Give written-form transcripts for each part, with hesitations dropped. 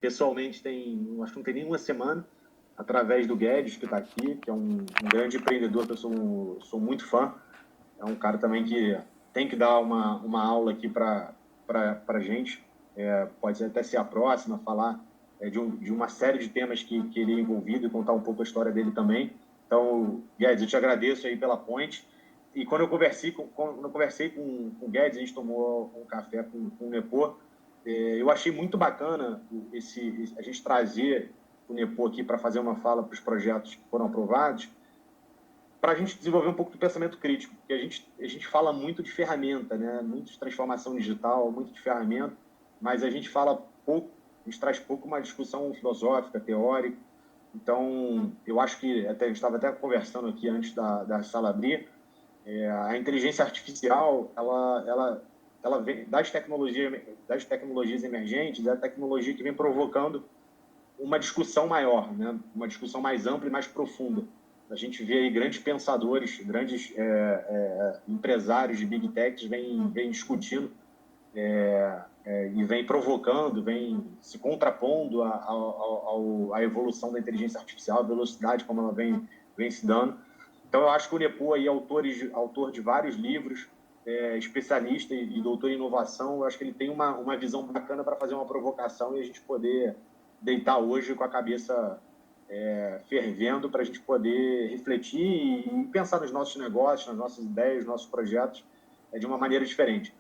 pessoalmente acho que não tem nem uma semana, através do Guedes, que está aqui, que é um grande empreendedor que eu sou muito fã. É um cara também que tem que dar uma aula aqui para a gente. Pode até ser a próxima, falar de uma série de temas que ele é envolvido e contar um pouco a história dele também. Então, Guedes, eu te agradeço aí pela ponte. E quando eu conversei com o Guedes, a gente tomou um café com o Nepô, eu achei muito bacana a gente trazer o Nepô aqui para fazer uma fala para os projetos que foram aprovados, para a gente desenvolver um pouco do pensamento crítico, porque a gente fala muito de ferramenta, né? Muito de transformação digital, muito de ferramenta, mas a gente fala pouco, a gente traz pouco uma discussão filosófica, teórica. Então, eu acho que, a gente estava até conversando aqui antes da sala abrir, a inteligência artificial, ela vem das tecnologias emergentes, da tecnologia que vem provocando uma discussão maior, né? Uma discussão mais ampla e mais profunda. A gente vê aí grandes pensadores, grandes empresários de big techs vem discutindo e vem provocando, vem se contrapondo à evolução da inteligência artificial, a velocidade como ela vem se dando. Então, eu acho que o Nepô aí é autor de vários livros, especialista e doutor em inovação. Eu acho que ele tem uma visão bacana para fazer uma provocação e a gente poder deitar hoje com a cabeça fervendo para a gente poder refletir e pensar nos nossos negócios, nas nossas ideias, nos nossos projetos de uma maneira diferente.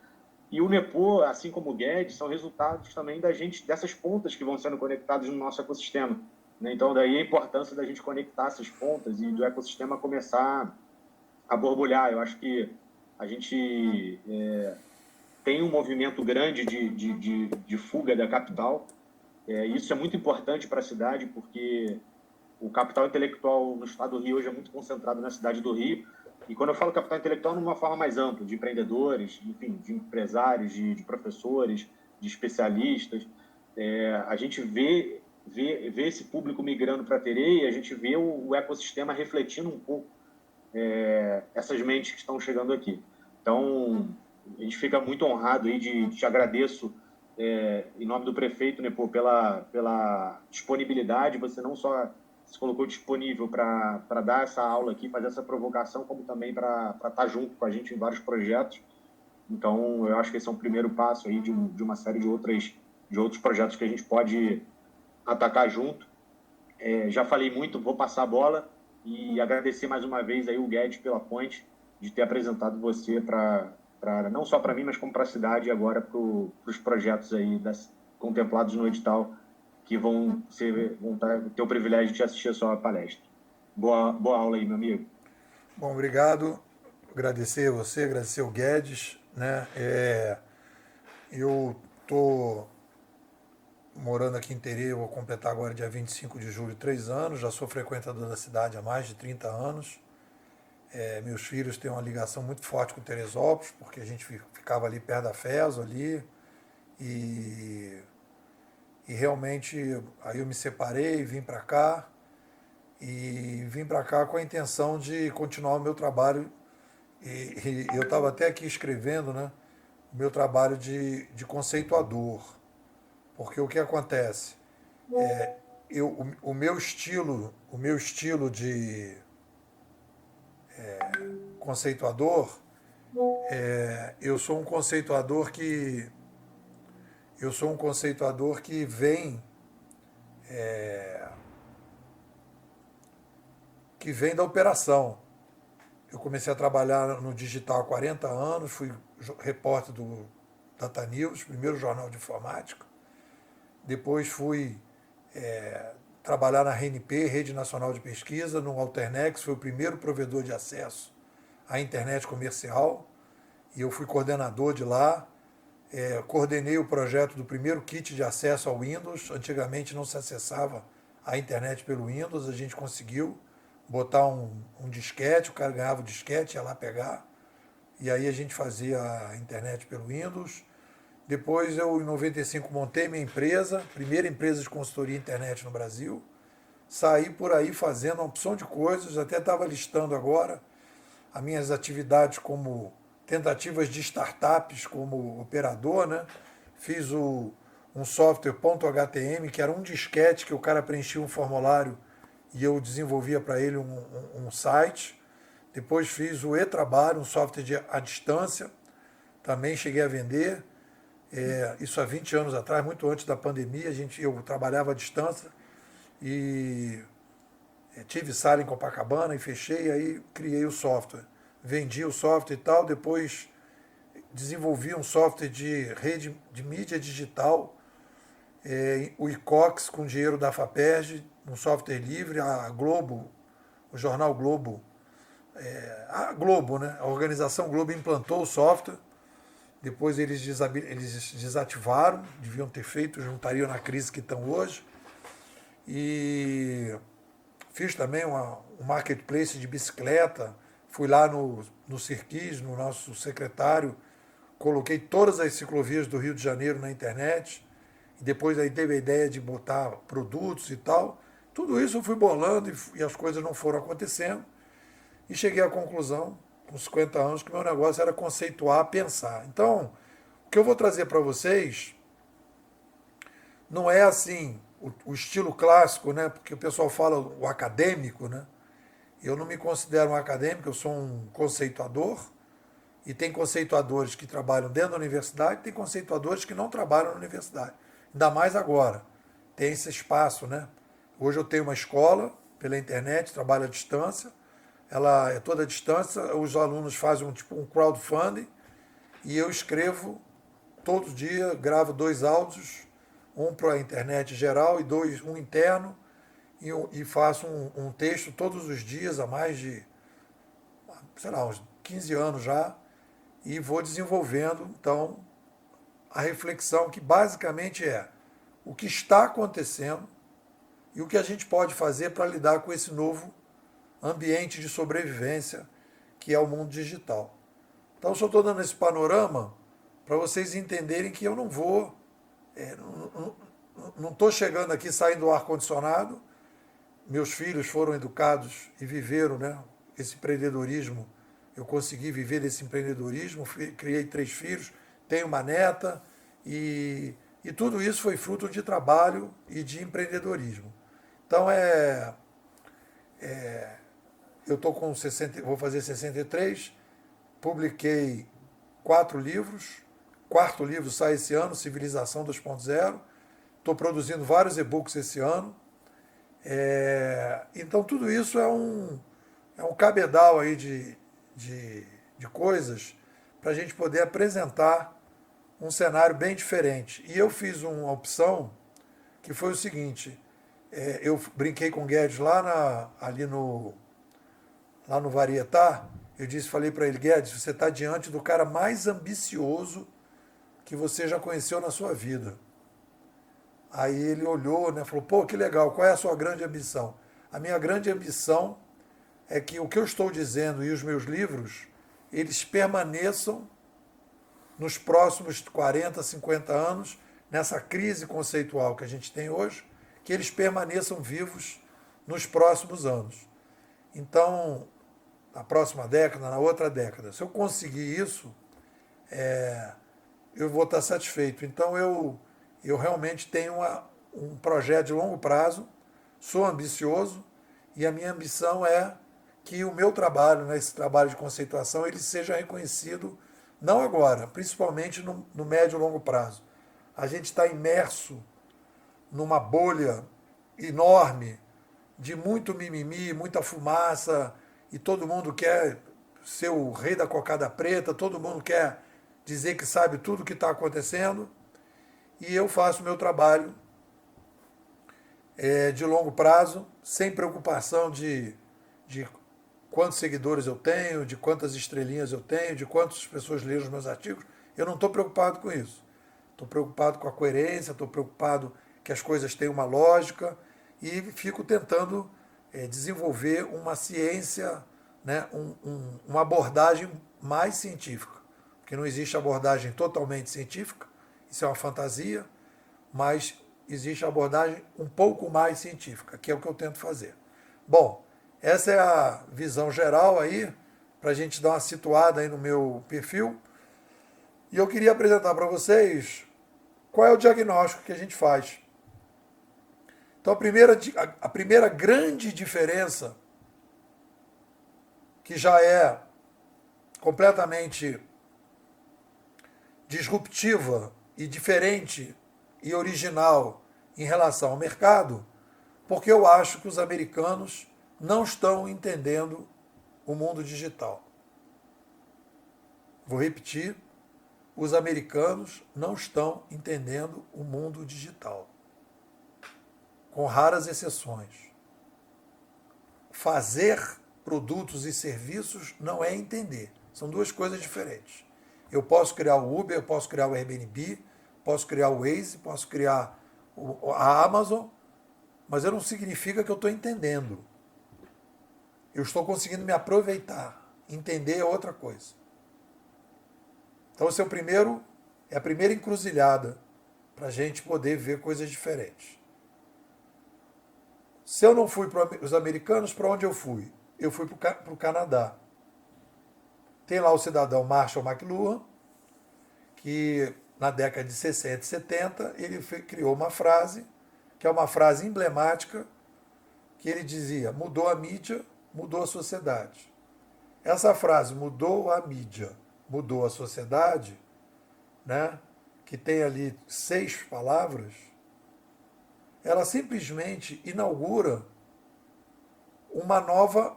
E o Nepô, assim como o Guedes, são resultados também dessas pontas que vão sendo conectadas no nosso ecossistema, né? Então, daí a importância da gente conectar essas pontas e do ecossistema começar a borbulhar. Eu acho que a gente tem um movimento grande de fuga da capital. Isso é muito importante para a cidade, porque o capital intelectual no estado do Rio hoje é muito concentrado na cidade do Rio. E quando eu falo capital intelectual, numa forma mais ampla, de empreendedores, enfim, de empresários, de professores, de especialistas, a gente vê esse público migrando para a Tereia, a gente vê o ecossistema refletindo um pouco essas mentes que estão chegando aqui. Então, a gente fica muito honrado aí te agradeço em nome do prefeito, né, pela disponibilidade. Você não só se colocou disponível para dar essa aula aqui, fazer essa provocação, como também para estar junto com a gente em vários projetos. Então, eu acho que esse é um primeiro passo aí de uma série de outros projetos que a gente pode atacar junto. Já falei muito, vou passar a bola e agradecer mais uma vez aí o Guedes pela ponte de ter apresentado você não só para mim, mas como para a cidade e agora para os projetos aí contemplados no edital que vão ter o privilégio de assistir a sua palestra. Boa aula aí, meu amigo. Bom, obrigado. Agradecer a você, agradecer o Guedes, né? Eu tô morando aqui em Terê, vou completar agora dia 25 de julho 3 anos, já sou frequentador da cidade há mais de 30 anos. Meus filhos têm uma ligação muito forte com Teresópolis, porque a gente ficava ali perto da FESO ali, e, e realmente aí eu me separei, vim para cá com a intenção de continuar o meu trabalho, e eu estava até aqui escrevendo, né, o meu trabalho de conceituador, porque o que acontece? O meu estilo de conceituador, eu sou um conceituador que vem da operação. Eu comecei a trabalhar no digital há 40 anos, fui repórter do Data News, primeiro jornal de informática. Depois fui trabalhar na RNP, Rede Nacional de Pesquisa, no Alternex, foi o primeiro provedor de acesso à internet comercial, e eu fui coordenador de lá. Coordenei o projeto do primeiro kit de acesso ao Windows. Antigamente não se acessava a internet pelo Windows, a gente conseguiu botar um disquete, o cara ganhava o disquete, ia lá pegar, e aí a gente fazia a internet pelo Windows. Depois eu, em 95, montei minha empresa, primeira empresa de consultoria internet no Brasil. Saí por aí fazendo uma opção de coisas, até estava listando agora as minhas atividades como tentativas de startups como operador, né? Fiz o um software .htm, que era um disquete que o cara preenchia um formulário e eu desenvolvia para ele um site. Depois fiz o e-trabalho, um software à distância, também cheguei a vender. Isso há 20 anos atrás, muito antes da pandemia, eu trabalhava à distância e tive sala em Copacabana e fechei, aí criei o software. Vendi o software e tal, depois desenvolvi um software de rede de mídia digital, o ICOX, com dinheiro da FAPERJ, um software livre, a Globo, o jornal Globo, a Globo, né? A organização Globo implantou o software, depois eles desativaram, deviam ter feito, juntariam na crise que estão hoje. E fiz também um marketplace de bicicleta, fui lá no Sirquis, no nosso secretário, coloquei todas as ciclovias do Rio de Janeiro na internet, e depois aí teve a ideia de botar produtos e tal. Tudo isso eu fui bolando e as coisas não foram acontecendo, e cheguei à conclusão, com 50 anos, que meu negócio era conceituar, pensar. Então, o que eu vou trazer para vocês não é assim o estilo clássico, né? Porque o pessoal fala o acadêmico, né? Eu não me considero um acadêmico, eu sou um conceituador, e tem conceituadores que trabalham dentro da universidade, tem conceituadores que não trabalham na universidade. Ainda mais agora. Tem esse espaço, né? Hoje eu tenho uma escola pela internet, trabalho à distância, ela é toda à distância, os alunos fazem um crowdfunding e eu escrevo todo dia, gravo 2 áudios, um para a internet geral e um interno, e faço um texto todos os dias há mais de, sei lá, uns 15 anos já, e vou desenvolvendo, então, a reflexão que basicamente é o que está acontecendo e o que a gente pode fazer para lidar com esse novo ambiente de sobrevivência que é o mundo digital. Então, só estou dando esse panorama para vocês entenderem que eu não vou, não estou chegando aqui saindo do ar-condicionado. Meus filhos foram educados e viveram, né, esse empreendedorismo. Eu consegui viver desse empreendedorismo, criei 3 filhos, tenho uma neta, e tudo isso foi fruto de trabalho e de empreendedorismo. Então, eu estou com 60, vou fazer 63, publiquei 4 livros, 4º livro sai esse ano, Civilização 2.0, estou produzindo vários e-books esse ano. Então tudo isso é um cabedal aí de coisas para a gente poder apresentar um cenário bem diferente. E eu fiz uma opção que foi o seguinte, eu brinquei com o Guedes ali no Varietá, falei para ele: Guedes, você está diante do cara mais ambicioso que você já conheceu na sua vida. Aí ele olhou, né, falou: pô, que legal, qual é a sua grande ambição? A minha grande ambição é que o que eu estou dizendo e os meus livros, eles permaneçam nos próximos 40, 50 anos, nessa crise conceitual que a gente tem hoje, que eles permaneçam vivos nos próximos anos. Então, na próxima década, na outra década, se eu conseguir isso, eu vou estar satisfeito. Então, eu realmente tenho um projeto de longo prazo, sou ambicioso, e a minha ambição é que o meu trabalho, né, esse trabalho de conceituação, ele seja reconhecido, não agora, principalmente no médio e longo prazo. A gente está imerso numa bolha enorme de muito mimimi, muita fumaça, e todo mundo quer ser o rei da cocada preta, todo mundo quer dizer que sabe tudo o que está acontecendo, e eu faço o meu trabalho de longo prazo, sem preocupação de quantos seguidores eu tenho, de quantas estrelinhas eu tenho, de quantas pessoas leram os meus artigos. Eu não estou preocupado com isso. Estou preocupado com a coerência, estou preocupado que as coisas tenham uma lógica, e fico tentando desenvolver uma ciência, né, uma abordagem mais científica. Porque não existe abordagem totalmente científica, isso é uma fantasia, mas existe a abordagem um pouco mais científica, que é o que eu tento fazer. Bom, essa é a visão geral aí, para a gente dar uma situada aí no meu perfil. E eu queria apresentar para vocês qual é o diagnóstico que a gente faz? Então, a primeira grande diferença, que já é completamente disruptiva e diferente e original em relação ao mercado, porque eu acho que os americanos não estão entendendo o mundo digital. Vou repetir, os americanos não estão entendendo o mundo digital, com raras exceções. Fazer produtos e serviços não é entender, são duas coisas diferentes. Eu posso criar o Uber, eu posso criar o Airbnb, posso criar o Waze, posso criar a Amazon, mas não significa que eu estou entendendo. Eu estou conseguindo me aproveitar. Entender é outra coisa. Então, esse é a primeira encruzilhada para a gente poder ver coisas diferentes. Se eu não fui para os americanos, para onde eu fui? Eu fui para o Canadá. Tem lá o cidadão Marshall McLuhan, que na década de 60 e 70 ele criou uma frase, que é uma frase emblemática, que ele dizia: mudou a mídia, mudou a sociedade. Essa frase, mudou a mídia, mudou a sociedade, né, que tem ali 6 palavras, ela simplesmente inaugura uma nova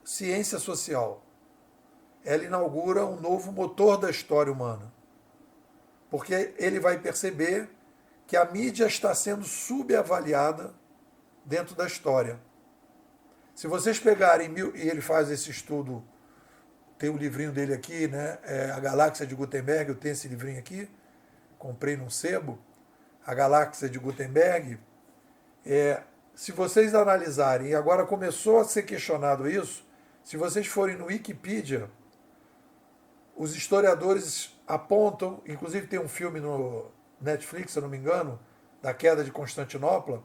ciência social. Ela inaugura um novo motor da história humana. Porque ele vai perceber que a mídia está sendo subavaliada dentro da história. Se vocês pegarem, e ele faz esse estudo, tem o livrinho dele aqui, né? A Galáxia de Gutenberg, eu tenho esse livrinho aqui, comprei num sebo, A Galáxia de Gutenberg. Se vocês analisarem, e agora começou a ser questionado isso, se vocês forem no Wikipedia, os historiadores apontam, inclusive tem um filme no Netflix, se eu não me engano, da queda de Constantinopla,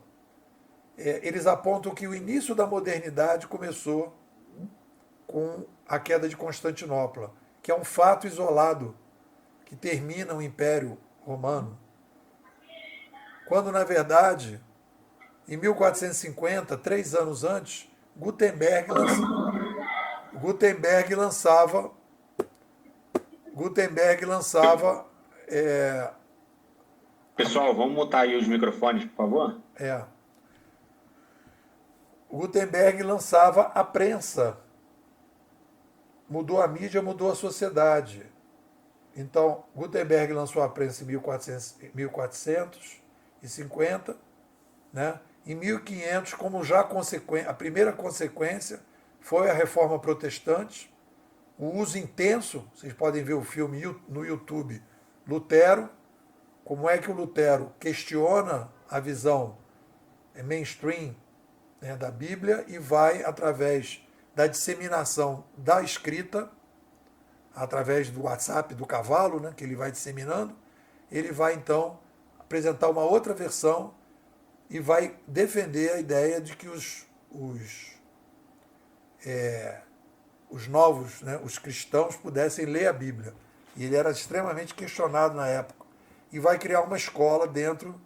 eles apontam que o início da modernidade começou com a queda de Constantinopla, que é um fato isolado, que termina o Império Romano. Quando, na verdade, em 1450, 3 anos antes, Gutenberg lançava Pessoal, vamos mutar aí os microfones, por favor? Gutenberg lançava a prensa. Mudou a mídia, mudou a sociedade. Então, Gutenberg lançou a prensa em 1450, né? Em 1500, como já a primeira consequência foi a Reforma Protestante, o uso intenso, vocês podem ver o filme no YouTube, Lutero, como é que o Lutero questiona a visão mainstream, né, da Bíblia e vai, através da disseminação da escrita, através do WhatsApp do cavalo, né, que ele vai disseminando, ele vai então apresentar uma outra versão e vai defender a ideia de que os novos, né, os cristãos, pudessem ler a Bíblia. E ele era extremamente questionado na época. E vai criar uma escola dentro,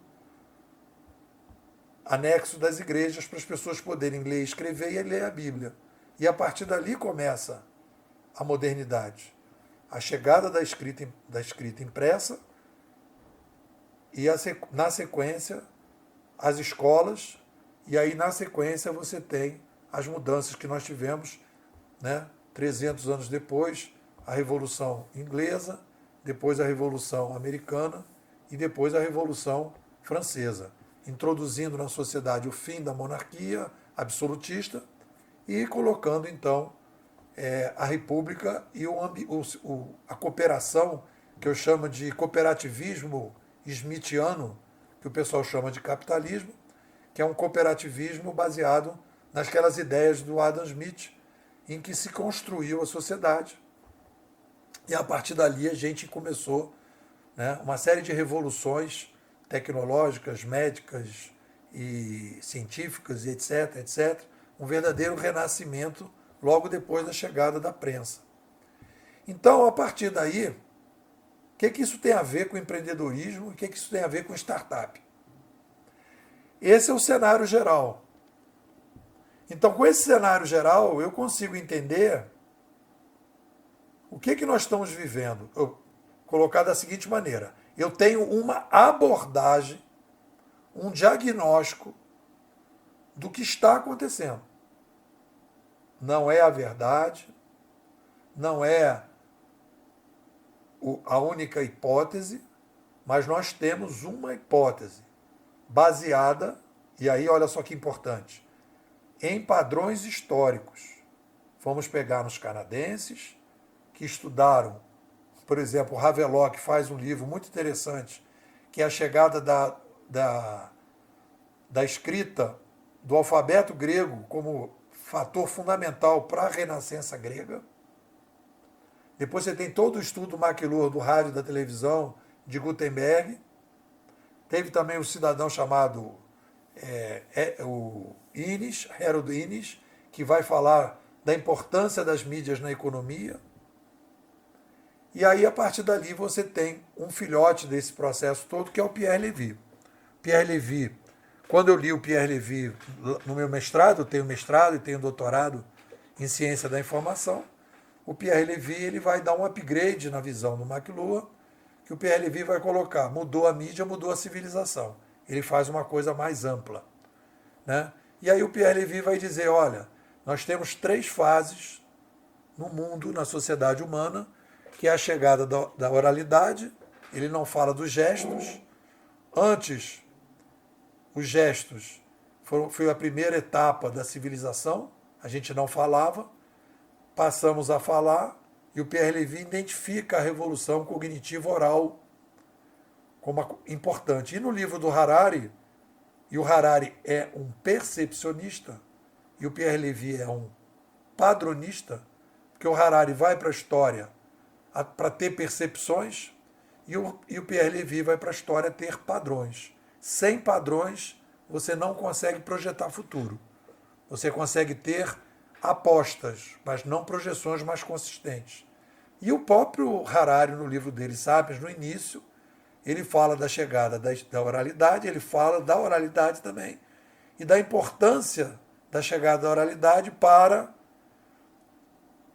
anexo das igrejas, para as pessoas poderem ler, escrever e ler a Bíblia. E a partir dali começa a modernidade. A chegada da escrita impressa e, na sequência, as escolas, e aí, na sequência, você tem as mudanças que nós tivemos, né, 300 anos depois, a Revolução Inglesa, depois a Revolução Americana e depois a Revolução Francesa, introduzindo na sociedade o fim da monarquia absolutista e colocando, então, a república e a cooperação, que eu chamo de cooperativismo smithiano, que o pessoal chama de capitalismo, que é um cooperativismo baseado nasquelas ideias do Adam Smith, em que se construiu a sociedade. E a partir dali a gente começou, né, uma série de revoluções tecnológicas, médicas e científicas, e etc., etc., um verdadeiro renascimento logo depois da chegada da prensa. Então, a partir daí, que isso tem a ver com empreendedorismo? O que isso tem a ver com startup? Esse é o cenário geral. Então, com esse cenário geral, eu consigo entender o que nós estamos vivendo. Eu colocar da seguinte maneira: eu tenho uma abordagem, um diagnóstico do que está acontecendo. Não é a verdade, não é a única hipótese, mas nós temos uma hipótese baseada, e aí olha só que importante, em padrões históricos. Vamos pegar nos canadenses, que estudaram, por exemplo, Havelock faz um livro muito interessante, que é a chegada da escrita do alfabeto grego como fator fundamental para a renascença grega. Depois você tem todo o estudo McClure do rádio e da televisão de Gutenberg. Teve também um cidadão chamado o Innes, Harold Innes, que vai falar da importância das mídias na economia. E aí, a partir dali, você tem um filhote desse processo todo, que é o Pierre Levy. Pierre Levy, quando eu li o Pierre Levy no meu mestrado, eu tenho mestrado e tenho doutorado em ciência da informação, o Pierre Levy ele vai dar um upgrade na visão do McLuhan, que o Pierre Levy vai colocar, mudou a mídia, mudou a civilização. Ele faz uma coisa mais ampla, né? E aí o Pierre Levy vai dizer, olha, nós temos 3 fases no mundo, na sociedade humana, que é a chegada da oralidade. Ele não fala dos gestos. Antes, os gestos foi a primeira etapa da civilização, a gente não falava, passamos a falar, e o Pierre Levy identifica a revolução cognitiva oral como importante. E no livro do Harari, e o Harari é um percepcionista, e o Pierre Levy é um padronista, porque o Harari vai para a história para ter percepções, e o Pierre Levy vai para a história ter padrões. Sem padrões, você não consegue projetar futuro. Você consegue ter apostas, mas não projeções mais consistentes. E o próprio Harari, no livro dele, Sapiens, no início, ele fala da chegada da oralidade, ele fala da oralidade também, e da importância da chegada da oralidade para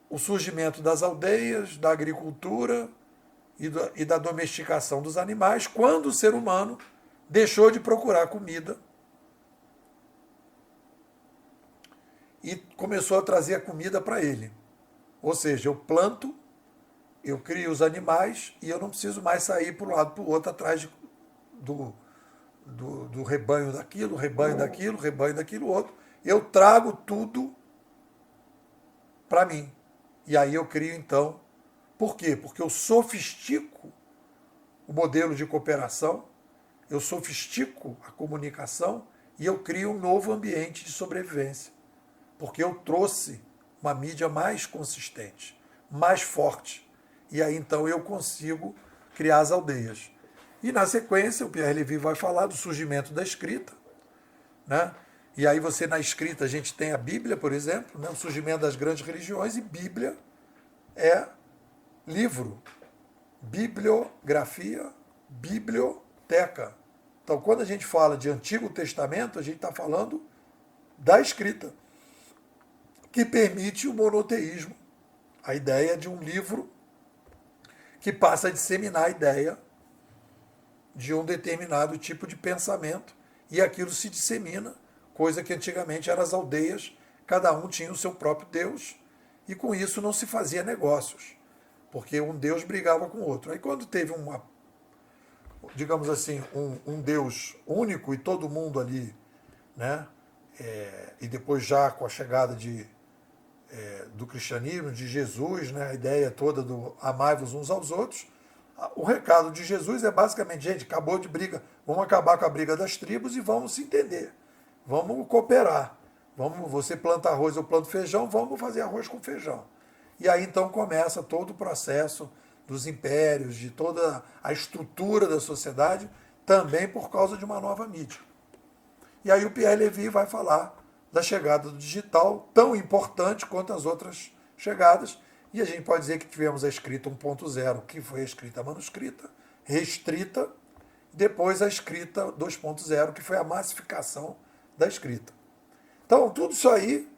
o surgimento das aldeias, da agricultura e da domesticação dos animais, quando o ser humano deixou de procurar comida e começou a trazer a comida para ele. Ou seja, eu planto, eu crio os animais e eu não preciso mais sair para um lado para o outro atrás do rebanho daquilo, rebanho daquilo outro. Eu trago tudo para mim. E aí eu crio, então. Por quê? Porque eu sofistico o modelo de cooperação, eu sofistico a comunicação e eu crio um novo ambiente de sobrevivência. Porque eu trouxe uma mídia mais consistente, mais forte. E aí, então, eu consigo criar as aldeias. E, na sequência, o Pierre Levy vai falar do surgimento da escrita, né? E aí você, na escrita, a gente tem a Bíblia, por exemplo, né? O surgimento das grandes religiões, e Bíblia é livro, bibliografia, biblioteca. Então, quando a gente fala de Antigo Testamento, a gente está falando da escrita, que permite o monoteísmo, a ideia de um livro que passa a disseminar a ideia de um determinado tipo de pensamento, e aquilo se dissemina, coisa que antigamente eram as aldeias, cada um tinha o seu próprio Deus, e com isso não se fazia negócios, porque um Deus brigava com o outro. Aí quando teve digamos assim, um Deus único e todo mundo ali, né? E depois já com a chegada do cristianismo, de Jesus, né? A ideia toda do amai-vos uns aos outros, o recado de Jesus é basicamente, gente, acabou de briga, vamos acabar com a briga das tribos e vamos se entender, vamos cooperar, você planta arroz, eu planto feijão, vamos fazer arroz com feijão. E aí então começa todo o processo dos impérios, de toda a estrutura da sociedade, também por causa de uma nova mídia. E aí o Pierre Levy vai falar da chegada do digital, tão importante quanto as outras chegadas, E a gente pode dizer que tivemos a escrita 1.0, que foi a escrita manuscrita, restrita, depois a escrita 2.0, que foi a massificação da escrita. Então, tudo isso aí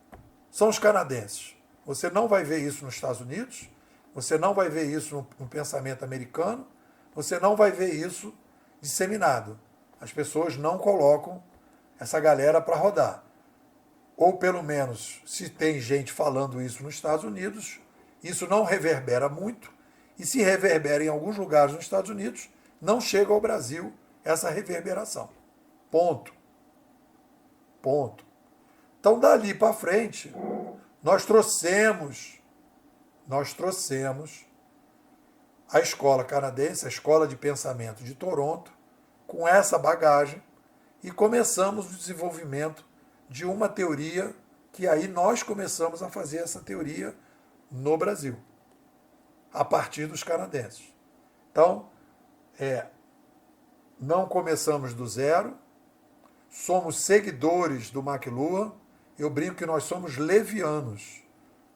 são os canadenses. Você não vai ver isso nos Estados Unidos, você não vai ver isso no pensamento americano, você não vai ver isso disseminado. As pessoas não colocam essa galera para rodar. Ou pelo menos, se tem gente falando isso nos Estados Unidos, isso não reverbera muito, e se reverbera em alguns lugares nos Estados Unidos, não chega ao Brasil essa reverberação. Ponto. Ponto. Então, dali para frente, nós trouxemos a escola canadense, a escola de pensamento de Toronto, com essa bagagem, e começamos o desenvolvimento de uma teoria que aí nós começamos a fazer essa teoria no Brasil, a partir dos canadenses. Então, não começamos do zero, somos seguidores do McLuhan. Eu brinco que nós somos levianos,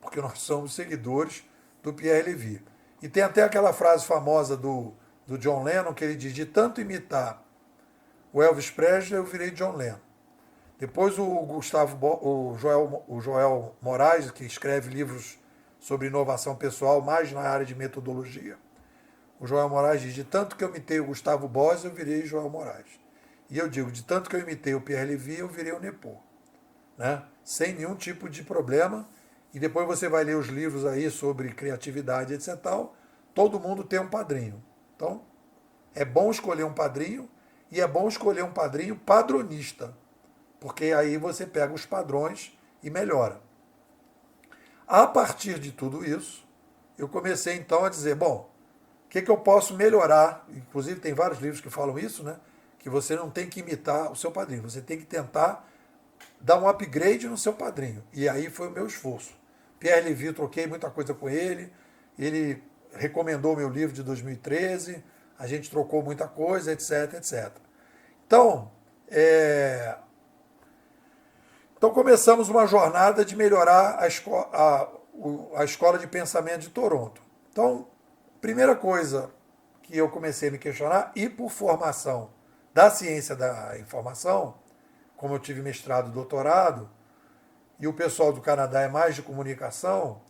porque nós somos seguidores do Pierre Levy. E tem até aquela frase famosa do John Lennon, que ele diz: de tanto imitar o Elvis Presley, eu virei John Lennon. Depois o Joel Moraes, que escreve livros sobre inovação pessoal, mais na área de metodologia. O Joel Moraes diz: de tanto que eu imitei o Gustavo Bose, eu virei Joel Moraes. E eu digo: de tanto que eu imitei o Pierre Levy, eu virei o Nepô. Né? Sem nenhum tipo de problema. E depois você vai ler os livros aí sobre criatividade, etc. Tal. Todo mundo tem um padrinho. Então, é bom escolher um padrinho, e é bom escolher um padrinho padronista, porque aí você pega os padrões e melhora. A partir de tudo isso, eu comecei então a dizer: bom, o que eu posso melhorar? Inclusive tem vários livros que falam isso, né? Que você não tem que imitar o seu padrinho, você tem que tentar dar um upgrade no seu padrinho. E aí foi o meu esforço. Pierre Levy, troquei muita coisa com ele recomendou o meu livro de 2013, a gente trocou muita coisa, etc, etc. Então, começamos uma jornada de melhorar a escola de pensamento de Toronto. Então, primeira coisa que eu comecei a me questionar, e por formação da ciência da informação, como eu tive mestrado e doutorado, e o pessoal do Canadá é mais de comunicação,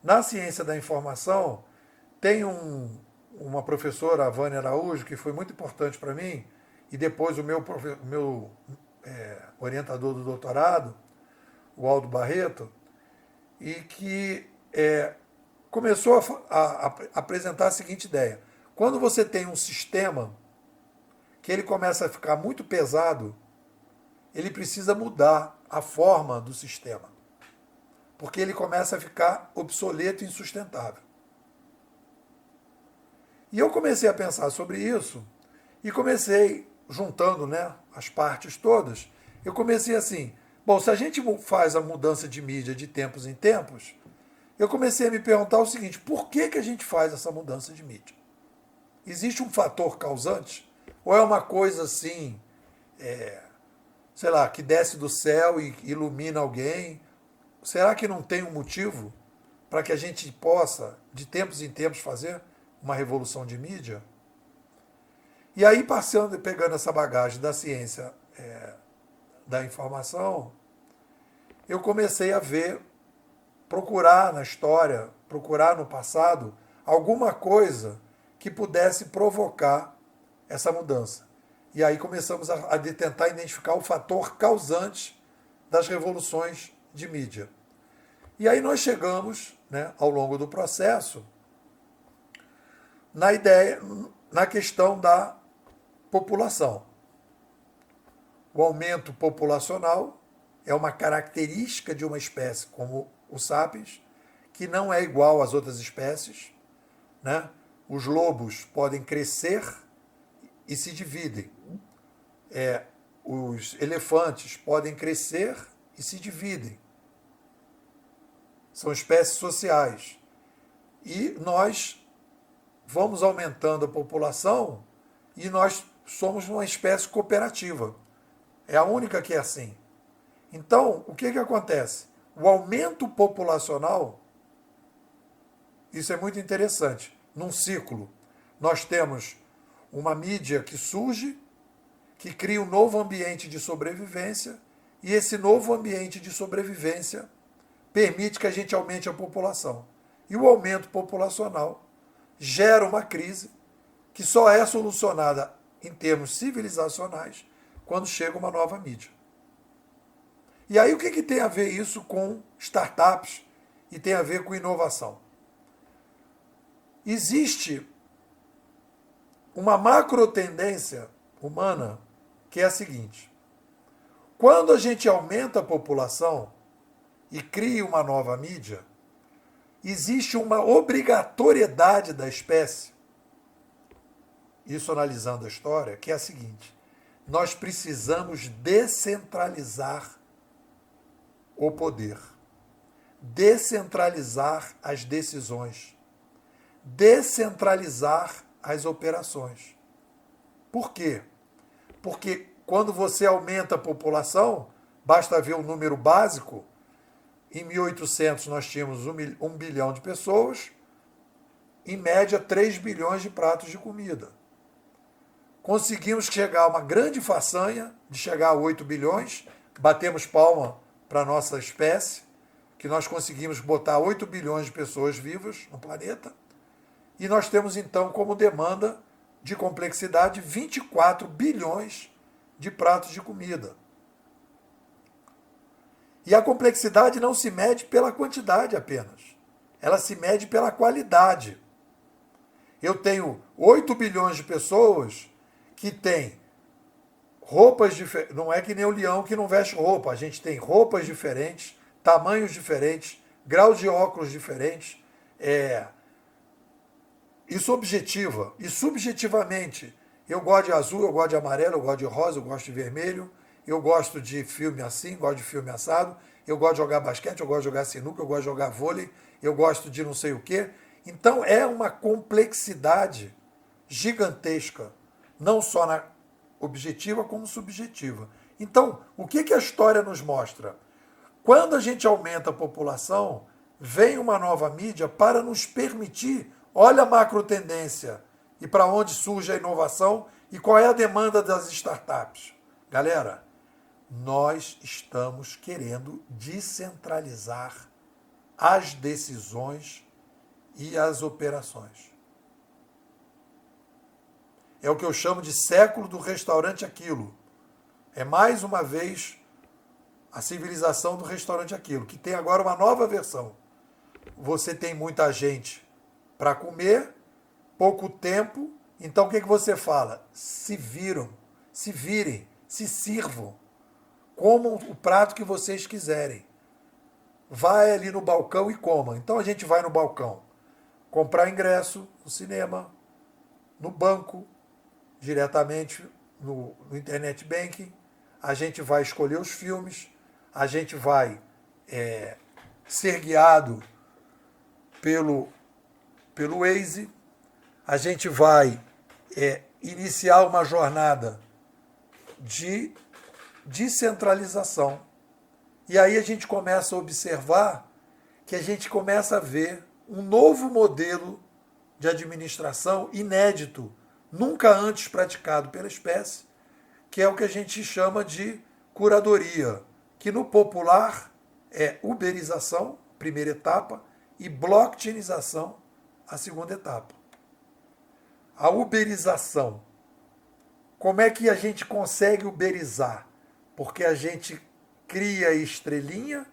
na ciência da informação tem uma professora, a Vânia Araújo, que foi muito importante para mim, e depois o meu orientador do doutorado, o Aldo Barreto, e que começou a apresentar a seguinte ideia: quando você tem um sistema que ele começa a ficar muito pesado, ele precisa mudar a forma do sistema, porque ele começa a ficar obsoleto e insustentável. E eu comecei a pensar sobre isso, e comecei, juntando, né, as partes todas, eu comecei assim: bom, se a gente faz a mudança de mídia de tempos em tempos, eu comecei a me perguntar o seguinte: por que a gente faz essa mudança de mídia? Existe um fator causante? Ou é uma coisa assim, sei lá, que desce do céu e ilumina alguém? Será que não tem um motivo para que a gente possa, de tempos em tempos, fazer uma revolução de mídia? E aí, pegando essa bagagem da ciência da informação, eu comecei a procurar na história, procurar no passado, alguma coisa que pudesse provocar essa mudança. E aí começamos a tentar identificar o fator causante das revoluções de mídia. E aí nós chegamos, né, ao longo do processo, na questão da população. O aumento populacional é uma característica de uma espécie como o sapiens, que não é igual às outras espécies, né? Os lobos podem crescer e se dividem. Os elefantes podem crescer e se dividem. São espécies sociais. E nós vamos aumentando a população e nós somos uma espécie cooperativa. É a única que é assim. Então, o que acontece? O aumento populacional Isso é muito interessante. Num ciclo, nós temos uma mídia que surge, que cria um novo ambiente de sobrevivência, e esse novo ambiente de sobrevivência permite que a gente aumente a população. E o aumento populacional gera uma crise que só é solucionada em termos civilizacionais quando chega uma nova mídia. E aí o que tem a ver isso com startups e tem a ver com inovação? Existe uma macro tendência humana que é a seguinte: quando a gente aumenta a população e cria uma nova mídia, existe uma obrigatoriedade da espécie, isso analisando a história, que é a seguinte: nós precisamos descentralizar o poder, descentralizar as decisões, descentralizar as operações. Por quê? Porque quando você aumenta a população, basta ver o número básico. Em 1800 nós tínhamos 1 bilhão de pessoas, em média 3 bilhões de pratos de comida. Conseguimos chegar a uma grande façanha de chegar a 8 bilhões, batemos palma para a nossa espécie, que nós conseguimos botar 8 bilhões de pessoas vivas no planeta, e nós temos então como demanda de complexidade 24 bilhões de pratos de comida. E a complexidade não se mede pela quantidade apenas, ela se mede pela qualidade. Eu tenho 8 bilhões de pessoas que têm roupas diferentes, não é que nem o leão que não veste roupa, a gente tem roupas diferentes, tamanhos diferentes, graus de óculos diferentes, isso objetiva. E subjetivamente, eu gosto de azul, eu gosto de amarelo, eu gosto de rosa, eu gosto de vermelho, eu gosto de filme assim, gosto de filme assado, eu gosto de jogar basquete, eu gosto de jogar sinuca, eu gosto de jogar vôlei, eu gosto de não sei o quê. Então é uma complexidade gigantesca, não só na objetiva como subjetiva. Então, o que a história nos mostra? Quando a gente aumenta a população, vem uma nova mídia para nos permitir, olha a macro tendência e para onde surge a inovação e qual é a demanda das startups. Galera, nós estamos querendo descentralizar as decisões e as operações. É o que eu chamo de século do restaurante aquilo. É mais uma vez a civilização do restaurante aquilo, que tem agora uma nova versão. Você tem muita gente para comer, pouco tempo, então o que você fala? Se virem, se sirvam, comam o prato que vocês quiserem. Vai ali no balcão e coma. Então a gente vai no balcão comprar ingresso no cinema, no banco, diretamente no internet banking, a gente vai escolher os filmes, a gente vai ser guiado pelo Waze, a gente vai iniciar uma jornada de descentralização. E aí a gente começa a observar que a gente começa a ver um novo modelo de administração inédito, nunca antes praticado pela espécie, que é o que a gente chama de curadoria, que no popular é uberização, primeira etapa, e blockchainização, a segunda etapa. A uberização. Como é que a gente consegue uberizar? Porque a gente cria estrelinha,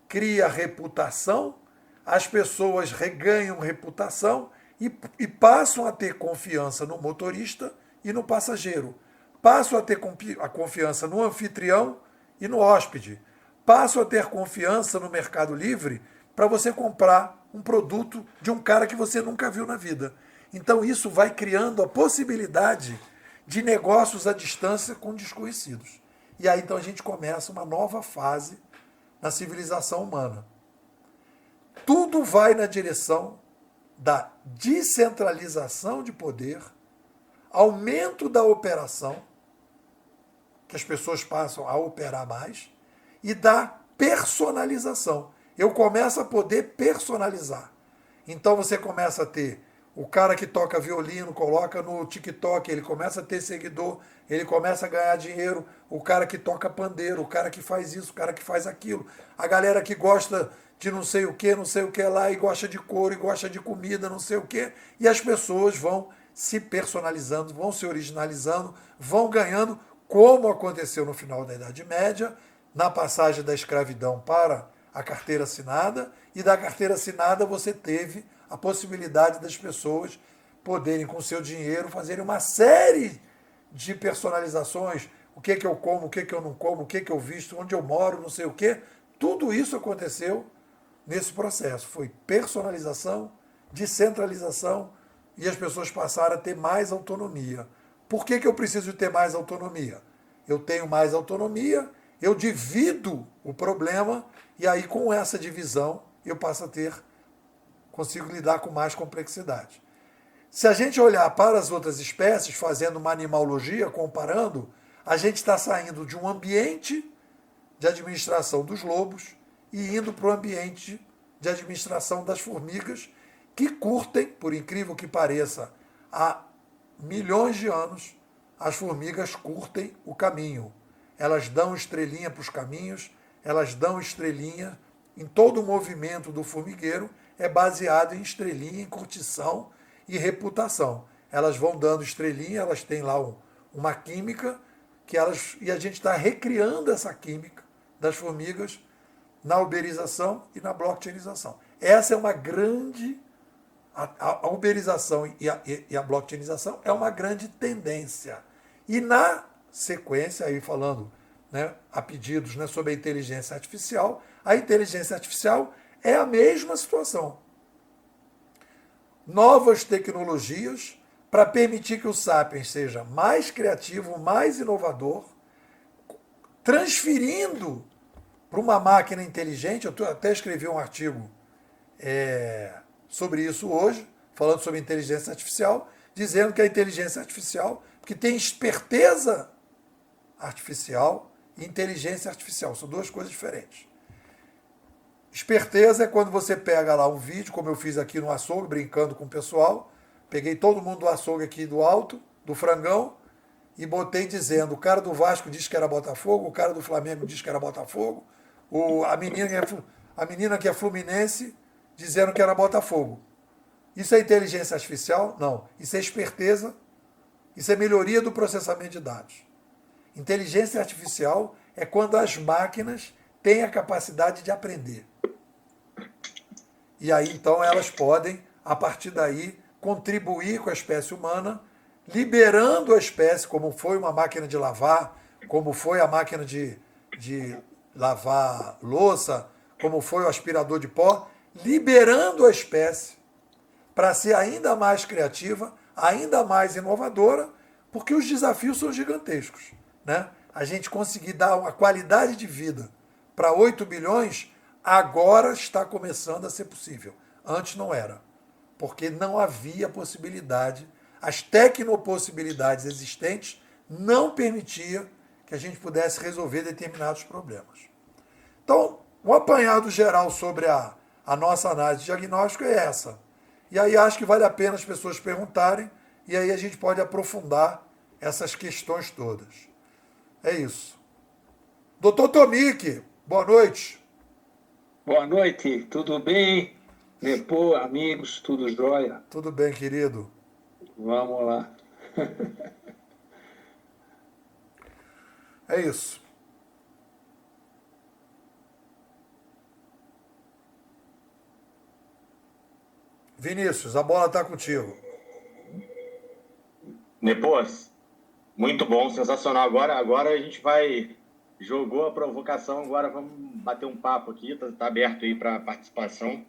cria reputação, as pessoas reganham reputação e passam a ter confiança no motorista e no passageiro. Passam a ter a confiança no anfitrião e no hóspede. Passam a ter confiança no Mercado Livre para você comprar um produto de um cara que você nunca viu na vida. Então isso vai criando a possibilidade de negócios à distância com desconhecidos. E aí então a gente começa uma nova fase na civilização humana. Tudo vai na direção da descentralização de poder, aumento da operação, que as pessoas passam a operar mais, e da personalização. Eu começo a poder personalizar. Então você começa a ter o cara que toca violino, coloca no TikTok, ele começa a ter seguidor, ele começa a ganhar dinheiro, o cara que toca pandeiro, o cara que faz isso, o cara que faz aquilo, a galera que gosta de não sei o que lá, e gosta de couro, e gosta de comida, não sei o que, e as pessoas vão se personalizando, vão se originalizando, vão ganhando, como aconteceu no final da Idade Média, na passagem da escravidão para a carteira assinada, e da carteira assinada você teve a possibilidade das pessoas poderem, com seu dinheiro, fazerem uma série de personalizações, o que eu como, o que eu não como, o que eu visto, onde eu moro, não sei o quê. Tudo isso aconteceu nesse processo. Foi personalização, descentralização, e as pessoas passaram a ter mais autonomia. Por que eu preciso de ter mais autonomia? Eu tenho mais autonomia, eu divido o problema, e aí com essa divisão eu passo a ter, consigo lidar com mais complexidade. Se a gente olhar para as outras espécies, fazendo uma animalogia, comparando, a gente está saindo de um ambiente de administração dos lobos e indo para o ambiente de administração das formigas, que curtem, por incrível que pareça, há milhões de anos, as formigas curtem o caminho. Elas dão estrelinha para os caminhos, elas dão estrelinha em todo o movimento do formigueiro, é baseado em estrelinha, em curtição e reputação. Elas vão dando estrelinha, elas têm lá uma química que elas, e a gente está recriando essa química das formigas na uberização e na blockchainização. Essa é uma grande. A uberização e a blockchainização é uma grande tendência. E na sequência, aí falando, né, a pedidos, né, sobre a inteligência artificial é a mesma situação. Novas tecnologias para permitir que o Sapiens seja mais criativo, mais inovador, transferindo para uma máquina inteligente. Eu até escrevi um artigo sobre isso hoje, falando sobre inteligência artificial, dizendo que a inteligência artificial, porque tem esperteza artificial e inteligência artificial, são duas coisas diferentes. Esperteza é quando você pega lá um vídeo, como eu fiz aqui no açougue, brincando com o pessoal, peguei todo mundo do açougue aqui do alto, do frangão, e botei dizendo, o cara do Vasco disse que era Botafogo, o cara do Flamengo disse que era Botafogo, a menina que é Fluminense dizendo que era Botafogo. Isso é inteligência artificial? Não. Isso é esperteza, isso é melhoria do processamento de dados. Inteligência artificial é quando as máquinas têm a capacidade de aprender. E aí, então, elas podem, a partir daí, contribuir com a espécie humana, liberando a espécie, como foi uma máquina de lavar, como foi a máquina de lavar louça, como foi o aspirador de pó, liberando a espécie para ser ainda mais criativa, ainda mais inovadora, porque os desafios são gigantescos, né? A gente conseguir dar uma qualidade de vida para 8 bilhões, agora está começando a ser possível. Antes não era, porque não havia possibilidade, as tecnopossibilidades existentes não permitiam que a gente pudesse resolver determinados problemas. Então, um apanhado geral sobre a nossa análise de diagnóstico é essa. E aí acho que vale a pena as pessoas perguntarem, e aí a gente pode aprofundar essas questões todas. É isso. Doutor Tomik, boa noite. Boa noite, tudo bem? Nepô, amigos, tudo jóia? Tudo bem, querido. Vamos lá. É isso. Vinícius, a bola está contigo. Nepos, muito bom, sensacional. Agora a gente vai... Jogou a provocação, agora vamos bater um papo aqui, tá aberto aí para participação.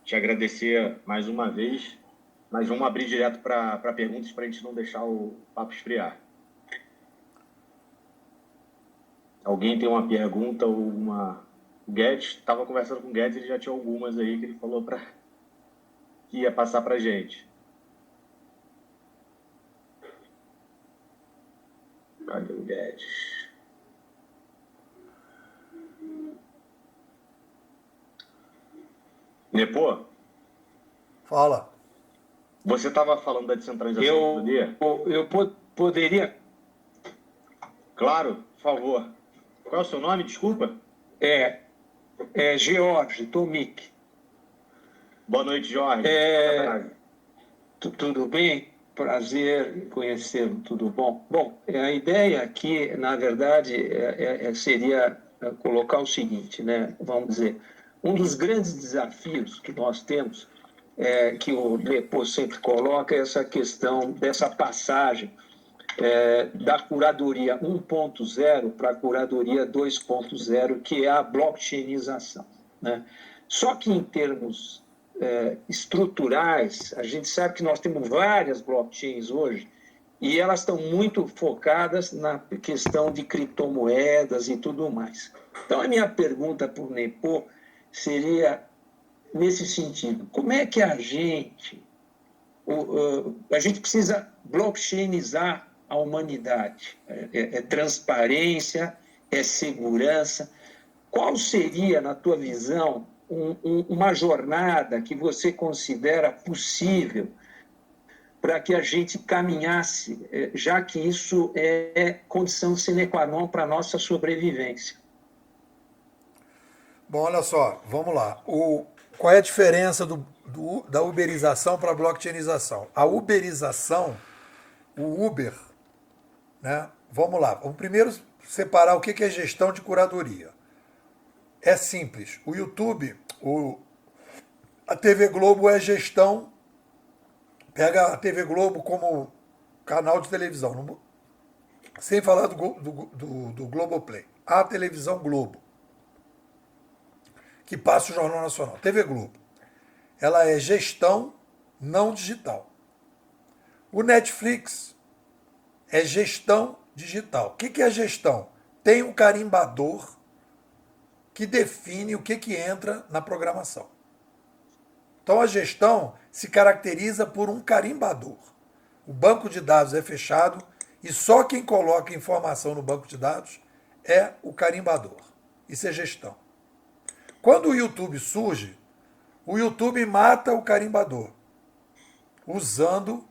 Te agradecer mais uma vez, mas vamos abrir direto para perguntas para a gente não deixar o papo esfriar. Alguém tem uma pergunta ou uma... O Guedes, estava conversando com o Guedes, ele já tinha algumas aí que ele falou que ia passar para a gente. Cadê o Guedes? Nepô, Fala. Você estava falando da descentralização do poder? Poderia... Claro, por favor. Qual é o seu nome, desculpa? É George Tomic. Boa noite, Jorge. Tudo bem? Prazer em conhecê-lo, tudo bom? Bom, a ideia aqui, na verdade, seria colocar o seguinte, né? Vamos dizer, um dos grandes desafios que nós temos, que o Lepô sempre coloca, é essa questão dessa passagem da curadoria 1.0 para a curadoria 2.0, que é a blockchainização, né? Só que em termos estruturais, a gente sabe que nós temos várias blockchains hoje e elas estão muito focadas na questão de criptomoedas e tudo mais. Então, a minha pergunta para o Nepô seria nesse sentido: como é que a gente precisa blockchainizar a humanidade? É transparência, é segurança. Qual seria, na tua visão, uma jornada que você considera possível para que a gente caminhasse, já que isso é condição sine qua non para a nossa sobrevivência? Bom, olha só, vamos lá. Qual é a diferença da uberização para a blockchainização? A uberização, o Uber, né? Vamos lá. Vamos primeiro separar o que é gestão de curadoria. É simples. O YouTube, a TV Globo é gestão. Pega a TV Globo como canal de televisão, sem falar do Globoplay. A televisão Globo, que passa o Jornal Nacional. TV Globo. Ela é gestão não digital. O Netflix é gestão digital. O que é gestão? Tem um carimbador que define o que entra na programação. Então a gestão se caracteriza por um carimbador. O banco de dados é fechado e só quem coloca informação no banco de dados é o carimbador. Isso é gestão. Quando o YouTube surge, o YouTube mata o carimbador, usando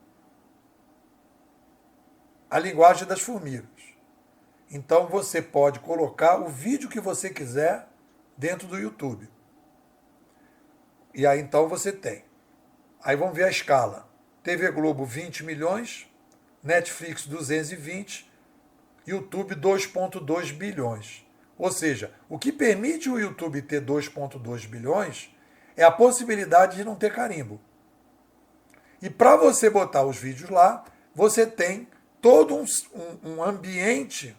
a linguagem das formigas. Então você pode colocar o vídeo que você quiser dentro do YouTube. E aí então você tem. Aí vamos ver a escala. TV Globo 20 milhões, Netflix 220, YouTube 2,2 bilhões. Ou seja, o que permite o YouTube ter 2,2 bilhões é a possibilidade de não ter carimbo. E para você botar os vídeos lá, você tem todo um ambiente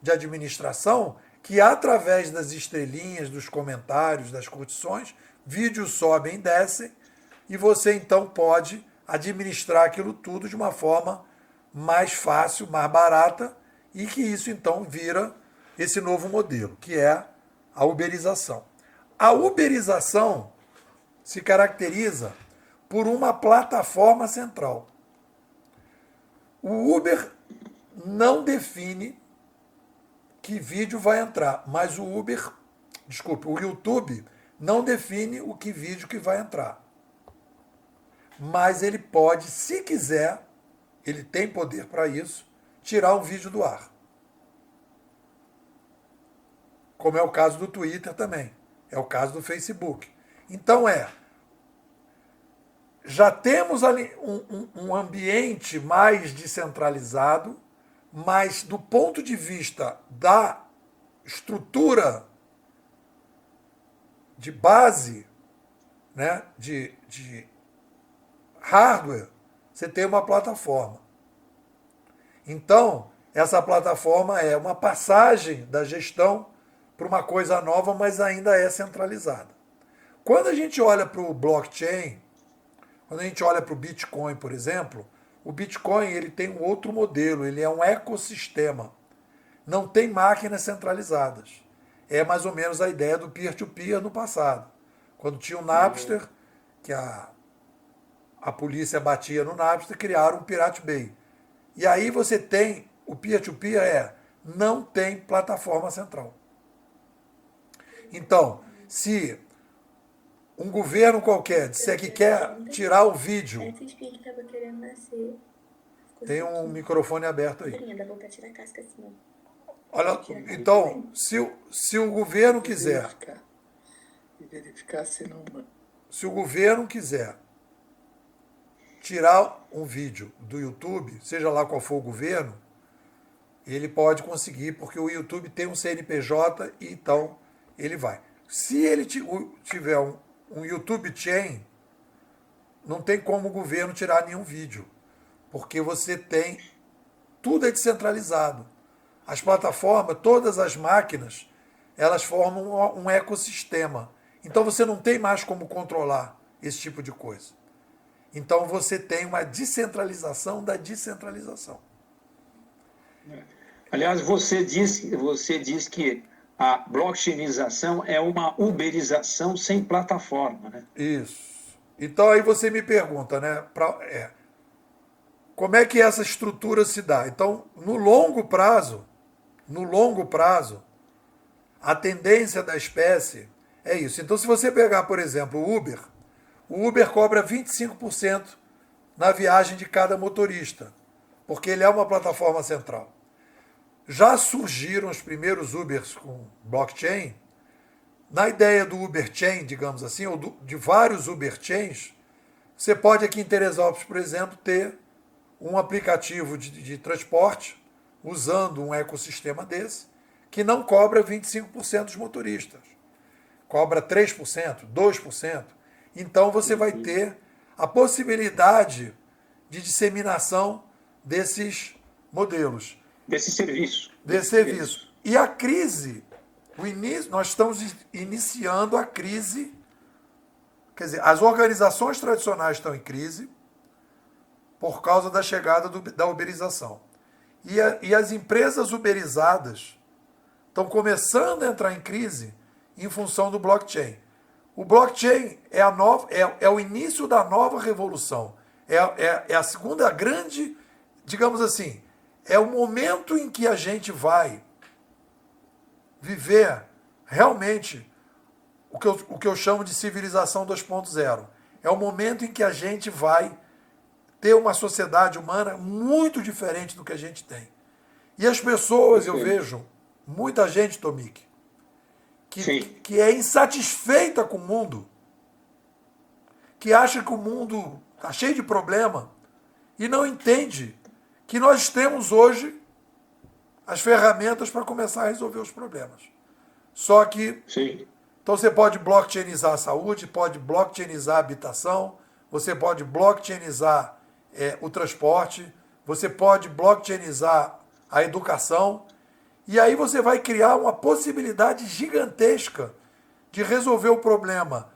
de administração que, através das estrelinhas, dos comentários, das curtições, vídeos sobem e descem, e você então pode administrar aquilo tudo de uma forma mais fácil, mais barata, e que isso então vira esse novo modelo, que é a uberização. A uberização se caracteriza por uma plataforma central. O Uber não define que vídeo vai entrar, mas o YouTube não define o que vídeo que vai entrar. Mas ele pode, se quiser, ele tem poder para isso, tirar um vídeo do ar. Como é o caso do Twitter também. É o caso do Facebook. Então já temos ali um ambiente mais descentralizado, mas do ponto de vista da estrutura de base, né, de hardware, você tem uma plataforma. Então, essa plataforma é uma passagem da gestão para uma coisa nova, mas ainda é centralizada. Quando a gente olha para o blockchain, quando a gente olha para o Bitcoin, por exemplo, o Bitcoin ele tem um outro modelo, ele é um ecossistema. Não tem máquinas centralizadas. É mais ou menos a ideia do peer-to-peer no passado. Quando tinha o Napster, que a polícia batia no Napster, criaram o Pirate Bay. E aí você tem, o peer-to-peer não tem plataforma central. Então, se um governo qualquer disser que quer tirar o vídeo. Essa espinha que tava querendo nascer. Tem um microfone aberto aí. Dá pra tirar a casca assim, ó. Olha, então, se o governo quiser. E verificar se não. Se o governo quiser tirar um vídeo do YouTube, seja lá qual for o governo, ele pode conseguir, porque o YouTube tem um CNPJ e então ele vai. Se ele tiver um YouTube Chain, não tem como o governo tirar nenhum vídeo, porque você tem, tudo é descentralizado. As plataformas, todas as máquinas, elas formam um ecossistema. Então você não tem mais como controlar esse tipo de coisa. Então você tem uma descentralização da descentralização. Aliás, você diz que a blockchainização é uma uberização sem plataforma, né? Isso. Então aí você me pergunta, né? Como é que essa estrutura se dá? Então, no longo prazo, a tendência da espécie é isso. Então, se você pegar, por exemplo, o Uber cobra 25% na viagem de cada motorista, porque ele é uma plataforma central. Já surgiram os primeiros Ubers com blockchain. Na ideia do Uber Chain, digamos assim, ou de vários Uber Chains, você pode aqui em Teresópolis, por exemplo, ter um aplicativo de transporte usando um ecossistema desse, que não cobra 25% dos motoristas. Cobra 3%, 2%. Então você vai ter a possibilidade de disseminação desses modelos. Desse serviço. E a crise, nós estamos iniciando a crise, quer dizer, as organizações tradicionais estão em crise por causa da chegada da uberização. E as empresas uberizadas estão começando a entrar em crise em função do blockchain. O blockchain é o início da nova revolução. É a segunda grande, digamos assim, é o momento em que a gente vai viver realmente o que eu chamo de civilização 2.0. É o momento em que a gente vai ter uma sociedade humana muito diferente do que a gente tem. E as pessoas, eu vejo, muita gente, Tomic, que é insatisfeita com o mundo, que acha que o mundo está cheio de problema e não entende que nós temos hoje as ferramentas para começar a resolver os problemas. Só que, então você pode blockchainizar a saúde, pode blockchainizar a habitação, você pode blockchainizar o transporte, você pode blockchainizar a educação, e aí você vai criar uma possibilidade gigantesca de resolver o problema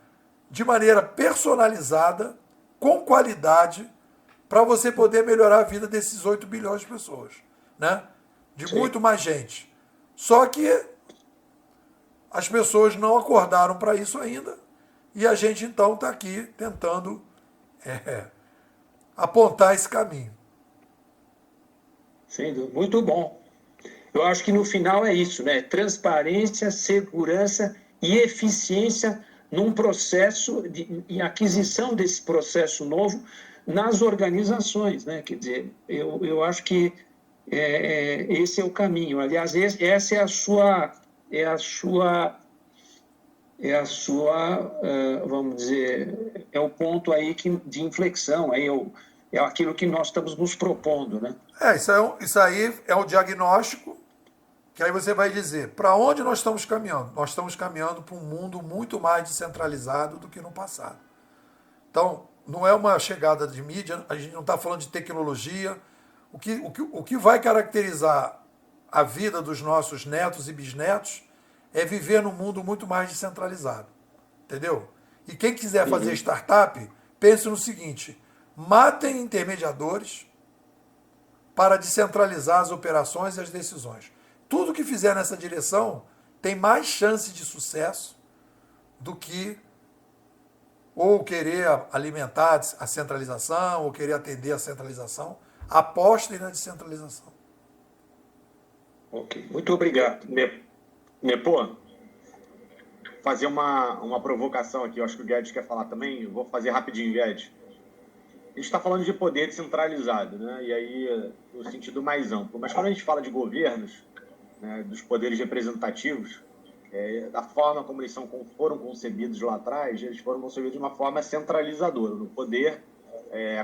de maneira personalizada, com qualidade, para você poder melhorar a vida desses 8 bilhões de pessoas, né? De muito mais gente. Só que as pessoas não acordaram para isso ainda, e a gente então está aqui tentando apontar esse caminho. Sem dúvida. Muito bom. Eu acho que no final é isso, né? Transparência, segurança e eficiência num processo em aquisição desse processo novo nas organizações, né? Quer dizer, eu acho que esse é o caminho. Aliás, essa é a sua, vamos dizer, é o ponto aí de inflexão, aí é aquilo que nós estamos nos propondo, né? Isso aí é o diagnóstico, que aí você vai dizer, para onde nós estamos caminhando? Nós estamos caminhando para um mundo muito mais descentralizado do que no passado. Então, não é uma chegada de mídia, a gente não está falando de tecnologia. O que vai caracterizar a vida dos nossos netos e bisnetos é viver num mundo muito mais descentralizado. Entendeu? E quem quiser fazer startup, pense no seguinte, matem intermediadores para descentralizar as operações e as decisões. Tudo que fizer nessa direção tem mais chance de sucesso do que ou querer alimentar a centralização, ou querer atender a centralização. Apostem na descentralização. Ok, muito obrigado. Nepô, fazer uma provocação aqui. Eu acho que o Guedes quer falar também. Eu vou fazer rapidinho, Guedes. A gente está falando de poder descentralizado, né? E aí, no sentido mais amplo. Mas quando a gente fala de governos, né, dos poderes representativos, da forma como eles foram concebidos lá atrás, eles foram concebidos de uma forma centralizadora. No poder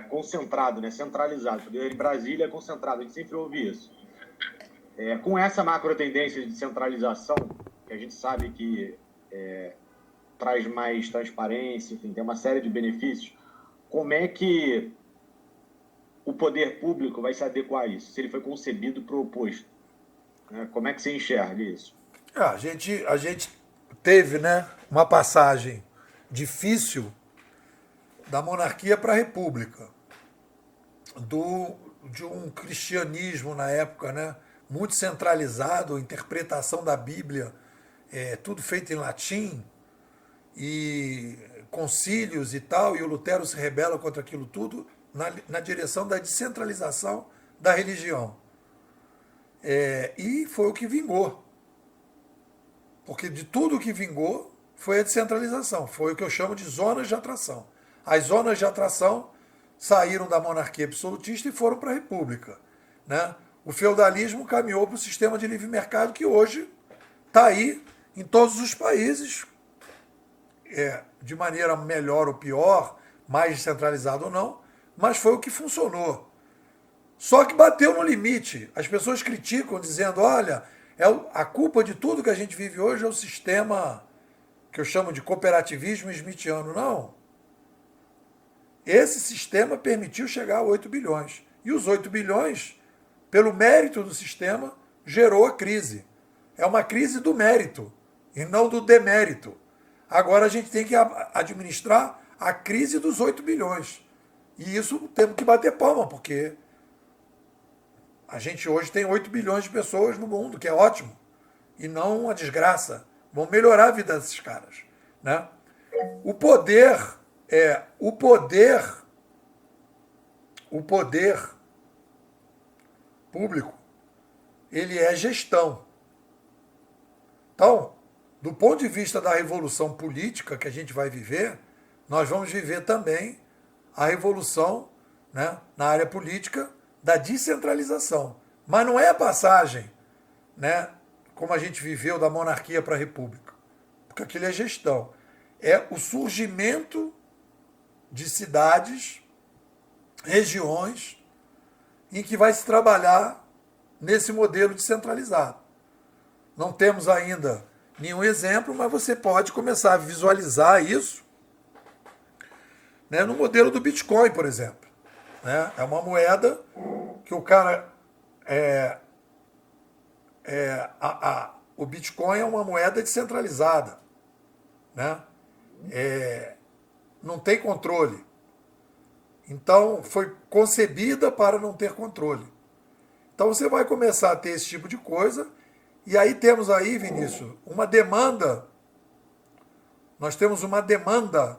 concentrado, né? Centralizado. O poder em Brasília é concentrado. A gente sempre ouve isso. Com essa macro tendência de centralização, que a gente sabe que traz mais transparência, enfim, tem uma série de benefícios, como é que o poder público vai se adequar a isso, se ele foi concebido para o oposto? Né? Como é que você enxerga isso? A gente teve, né, uma passagem difícil da monarquia para a república, de um cristianismo na época, né, muito centralizado, a interpretação da Bíblia, tudo feito em latim, e concílios e tal, e o Lutero se rebela contra aquilo tudo na direção da descentralização da religião. E foi o que vingou. Porque de tudo que vingou foi a descentralização, foi o que eu chamo de zonas de atração. As zonas de atração saíram da monarquia absolutista e foram para a república. Né? O feudalismo caminhou para o sistema de livre mercado que hoje está aí em todos os países, de maneira melhor ou pior, mais descentralizado ou não, mas foi o que funcionou. Só que bateu no limite. As pessoas criticam dizendo, olha, a culpa de tudo que a gente vive hoje é o sistema que eu chamo de cooperativismo smithiano. Não. Esse sistema permitiu chegar a 8 bilhões. E os 8 bilhões, pelo mérito do sistema, gerou a crise. É uma crise do mérito e não do demérito. Agora a gente tem que administrar a crise dos 8 bilhões. E isso temos que bater palma, porque a gente hoje tem 8 bilhões de pessoas no mundo, que é ótimo. E não uma desgraça. Vamos melhorar a vida desses caras. Né? O poder público, ele é gestão. Então, do ponto de vista da revolução política que a gente vai viver, nós vamos viver também a revolução, né, na área política da descentralização. Mas não é a passagem, né, como a gente viveu da monarquia para a república, porque aquilo é gestão. É o surgimento de cidades, regiões, em que vai se trabalhar nesse modelo descentralizado. Não temos ainda nenhum exemplo, mas você pode começar a visualizar isso, né, no modelo do Bitcoin, por exemplo. Né? É uma moeda que o cara... o Bitcoin é uma moeda descentralizada. Né? Não tem controle. Então, foi concebida para não ter controle. Então, você vai começar a ter esse tipo de coisa. E aí temos aí, Vinícius, uma demanda. Nós temos uma demanda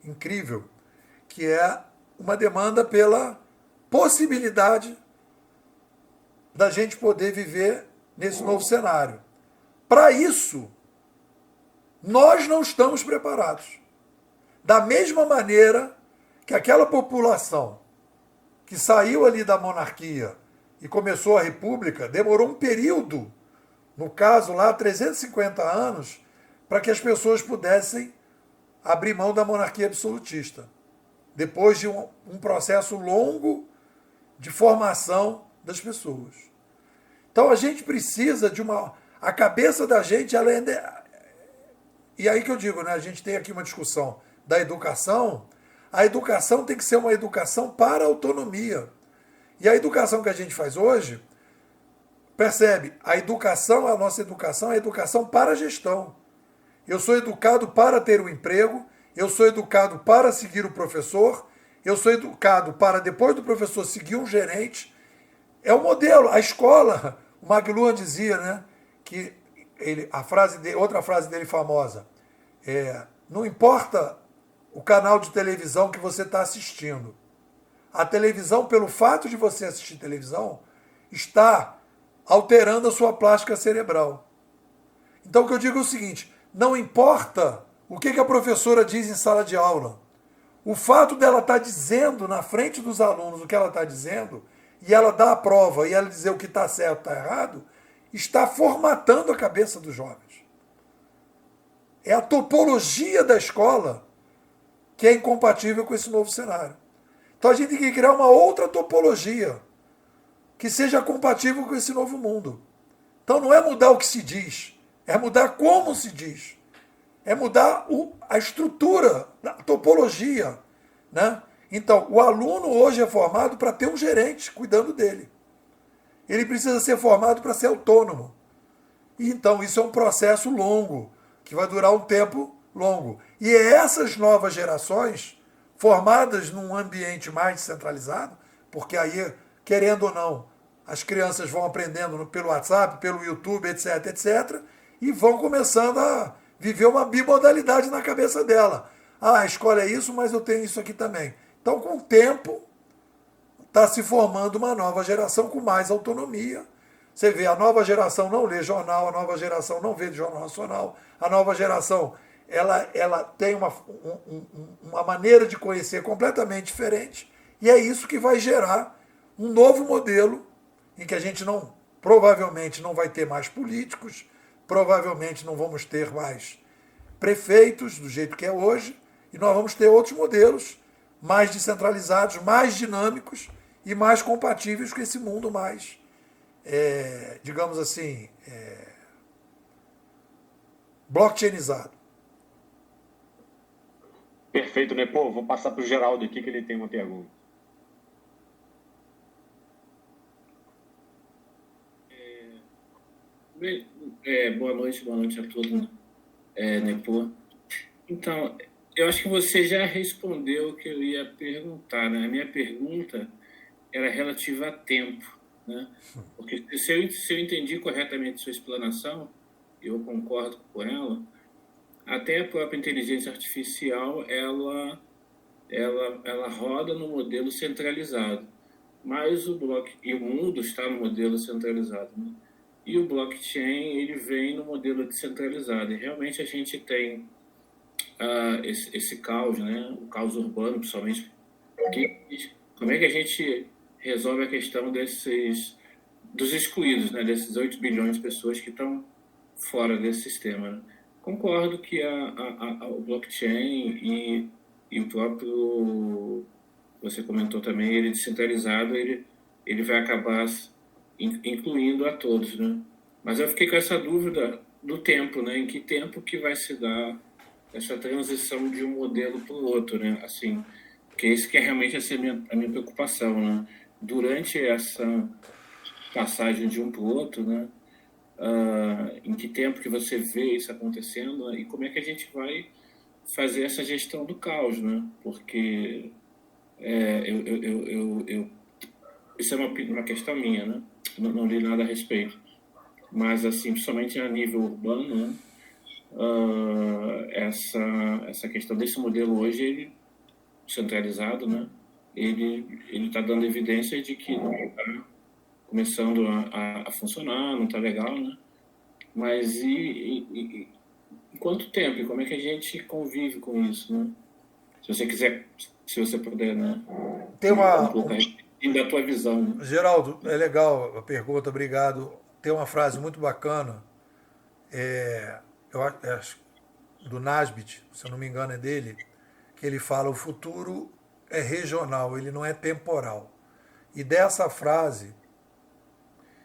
incrível, que é uma demanda pela possibilidade da gente poder viver nesse novo cenário. Para isso, nós não estamos preparados. Da mesma maneira que aquela população que saiu ali da monarquia e começou a república, demorou um período, no caso lá, 350 anos, para que as pessoas pudessem abrir mão da monarquia absolutista. Depois de um processo longo de formação das pessoas. Então a gente precisa de a cabeça da gente, ela ainda... E aí que eu digo, né, a gente tem aqui uma discussão da educação. A educação tem que ser uma educação para a autonomia. E a educação que a gente faz hoje, percebe, a nossa educação é a educação para a gestão. Eu sou educado para ter um emprego, eu sou educado para seguir o professor, eu sou educado para, depois do professor, seguir um gerente. É o modelo. A escola, o McLuhan dizia, né, que outra frase dele famosa, não importa o canal de televisão que você está assistindo. A televisão, pelo fato de você assistir televisão, está alterando a sua plástica cerebral. Então o que eu digo é o seguinte, não importa o que a professora diz em sala de aula, o fato dela estar dizendo na frente dos alunos o que ela está dizendo, e ela dar a prova e ela dizer o que está certo e está errado, está formatando a cabeça dos jovens. É a topologia da escola que é incompatível com esse novo cenário. Então a gente tem que criar uma outra topologia que seja compatível com esse novo mundo. Então não é mudar o que se diz, é mudar como se diz. É mudar a estrutura, a topologia. Né? Então, o aluno hoje é formado para ter um gerente cuidando dele. Ele precisa ser formado para ser autônomo. E então, isso é um processo longo, que vai durar um tempo longo. E é essas novas gerações, formadas num ambiente mais descentralizado, porque aí, querendo ou não, as crianças vão aprendendo pelo WhatsApp, pelo YouTube, etc, etc, e vão começando a viver uma bimodalidade na cabeça dela. Ah, a escola é isso, mas eu tenho isso aqui também. Então, com o tempo, está se formando uma nova geração com mais autonomia. Você vê, a nova geração não lê jornal, a nova geração não vê jornal nacional, a nova geração ela tem uma maneira de conhecer completamente diferente, e é isso que vai gerar um novo modelo em que a gente provavelmente não vai ter mais políticos, provavelmente não vamos ter mais prefeitos do jeito que é hoje, e nós vamos ter outros modelos mais descentralizados, mais dinâmicos e mais compatíveis com esse mundo mais, digamos assim, blockchainizado. Perfeito, né? Pô, vou passar para o Geraldo aqui que ele tem uma pergunta. Boa noite a todos, Nepô. Então, eu acho que você já respondeu o que eu ia perguntar, né? A minha pergunta era relativa a tempo, né? Porque se eu entendi corretamente sua explanação, eu concordo com ela, até a própria inteligência artificial, ela roda no modelo centralizado, mas e o mundo está no modelo centralizado, né? E o blockchain, ele vem no modelo descentralizado. E realmente a gente tem esse caos, né? O caos urbano, principalmente. Como é que a gente resolve a questão dos excluídos, né? Desses 8 bilhões de pessoas que estão fora desse sistema, né? Concordo que o blockchain e o próprio, você comentou também, ele descentralizado, ele vai acabar incluindo a todos, né? Mas eu fiquei com essa dúvida do tempo, né? Em que tempo que vai se dar essa transição de um modelo para o outro, né? Assim, que isso que é realmente a minha preocupação, né? Durante essa passagem de um para o outro, né? Em que tempo que você vê isso acontecendo, né? E como é que a gente vai fazer essa gestão do caos, né? Porque isso é uma questão minha, né? Não li nada a respeito, mas assim, principalmente a nível urbano, né? Essa questão desse modelo hoje, ele centralizado, né? Ele está dando evidência de que não está começando a funcionar, não está legal, né? Mas em quanto tempo? E como é que a gente convive com isso, né? Se você puder, né? Tem da tua visão. Né? Geraldo, é legal a pergunta, obrigado. Tem uma frase muito bacana, eu acho, do Nasbit, se eu não me engano é dele, que ele fala: o futuro é regional, ele não é temporal. E dessa frase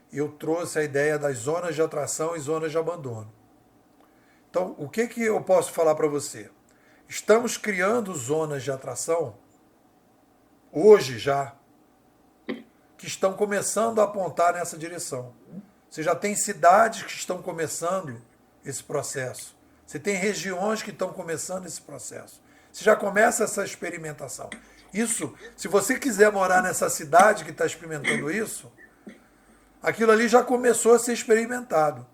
eu trouxe a ideia das zonas de atração e zonas de abandono. Então, o que eu posso falar para você? Estamos criando zonas de atração, hoje já, que estão começando a apontar nessa direção. Você já tem cidades que estão começando esse processo. Você tem regiões que estão começando esse processo. Você já começa essa experimentação. Isso, se você quiser morar nessa cidade que está experimentando isso, aquilo ali já começou a ser experimentado.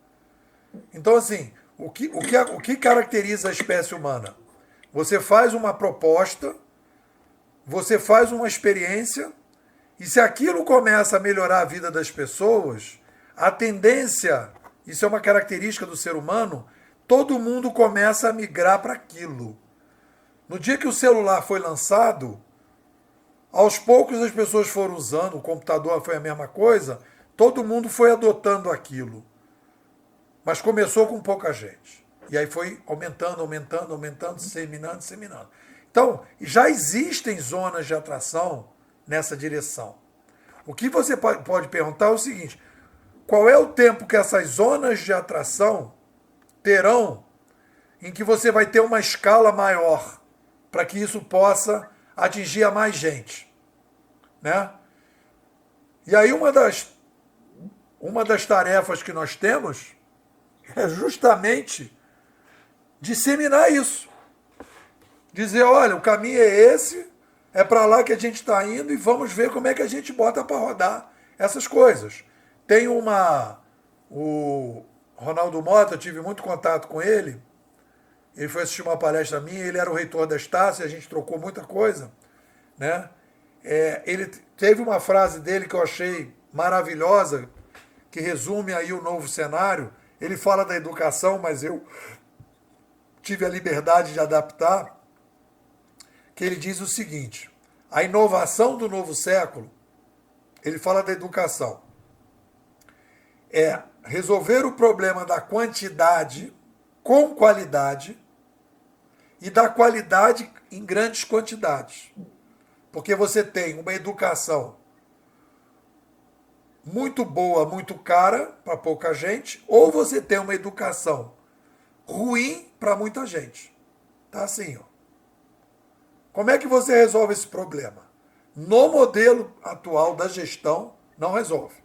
Então, assim, o que caracteriza a espécie humana? Você faz uma proposta, você faz uma experiência, e se aquilo começa a melhorar a vida das pessoas, a tendência isso é uma característica do ser humano, todo mundo começa a migrar para aquilo. No dia que o celular foi lançado, aos poucos as pessoas foram usando, o computador foi a mesma coisa, todo mundo foi adotando aquilo. Mas começou com pouca gente. E aí foi aumentando, disseminando. Então, já existem zonas de atração nessa direção. O que você pode perguntar é o seguinte: qual é o tempo que essas zonas de atração terão em que você vai ter uma escala maior para que isso possa atingir a mais gente, né? E aí uma das tarefas que nós temos é justamente disseminar isso. Dizer, olha, o caminho é esse, é para lá que a gente está indo e vamos ver como é que a gente bota para rodar essas coisas. Tem o Ronaldo Mota, eu tive muito contato com ele foi assistir uma palestra minha, ele era o reitor da Estácio, a gente trocou muita coisa, né? Ele teve uma frase dele que eu achei maravilhosa, que resume aí o novo cenário. Ele fala da educação, mas eu tive a liberdade de adaptar, que ele diz o seguinte: a inovação do novo século, ele fala da educação, é resolver o problema da quantidade com qualidade e da qualidade em grandes quantidades. Porque você tem uma educação muito boa, muito cara para pouca gente, ou você tem uma educação ruim para muita gente. Tá assim, ó. Como é que você resolve esse problema? No modelo atual da gestão, não resolve.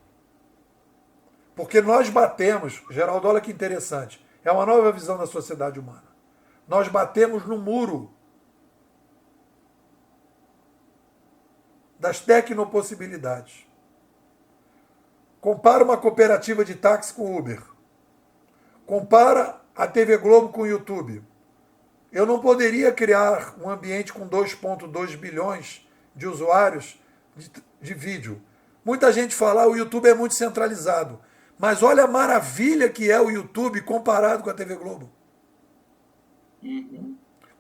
Porque nós batemos, Geraldo, olha que interessante, é uma nova visão da sociedade humana. Nós batemos no muro das tecnopossibilidades. Compara uma cooperativa de táxi com Uber. Compara a TV Globo com o YouTube. Eu não poderia criar um ambiente com 2,2 bilhões de usuários de vídeo. Muita gente fala, o YouTube é muito centralizado. Mas olha a maravilha que é o YouTube comparado com a TV Globo.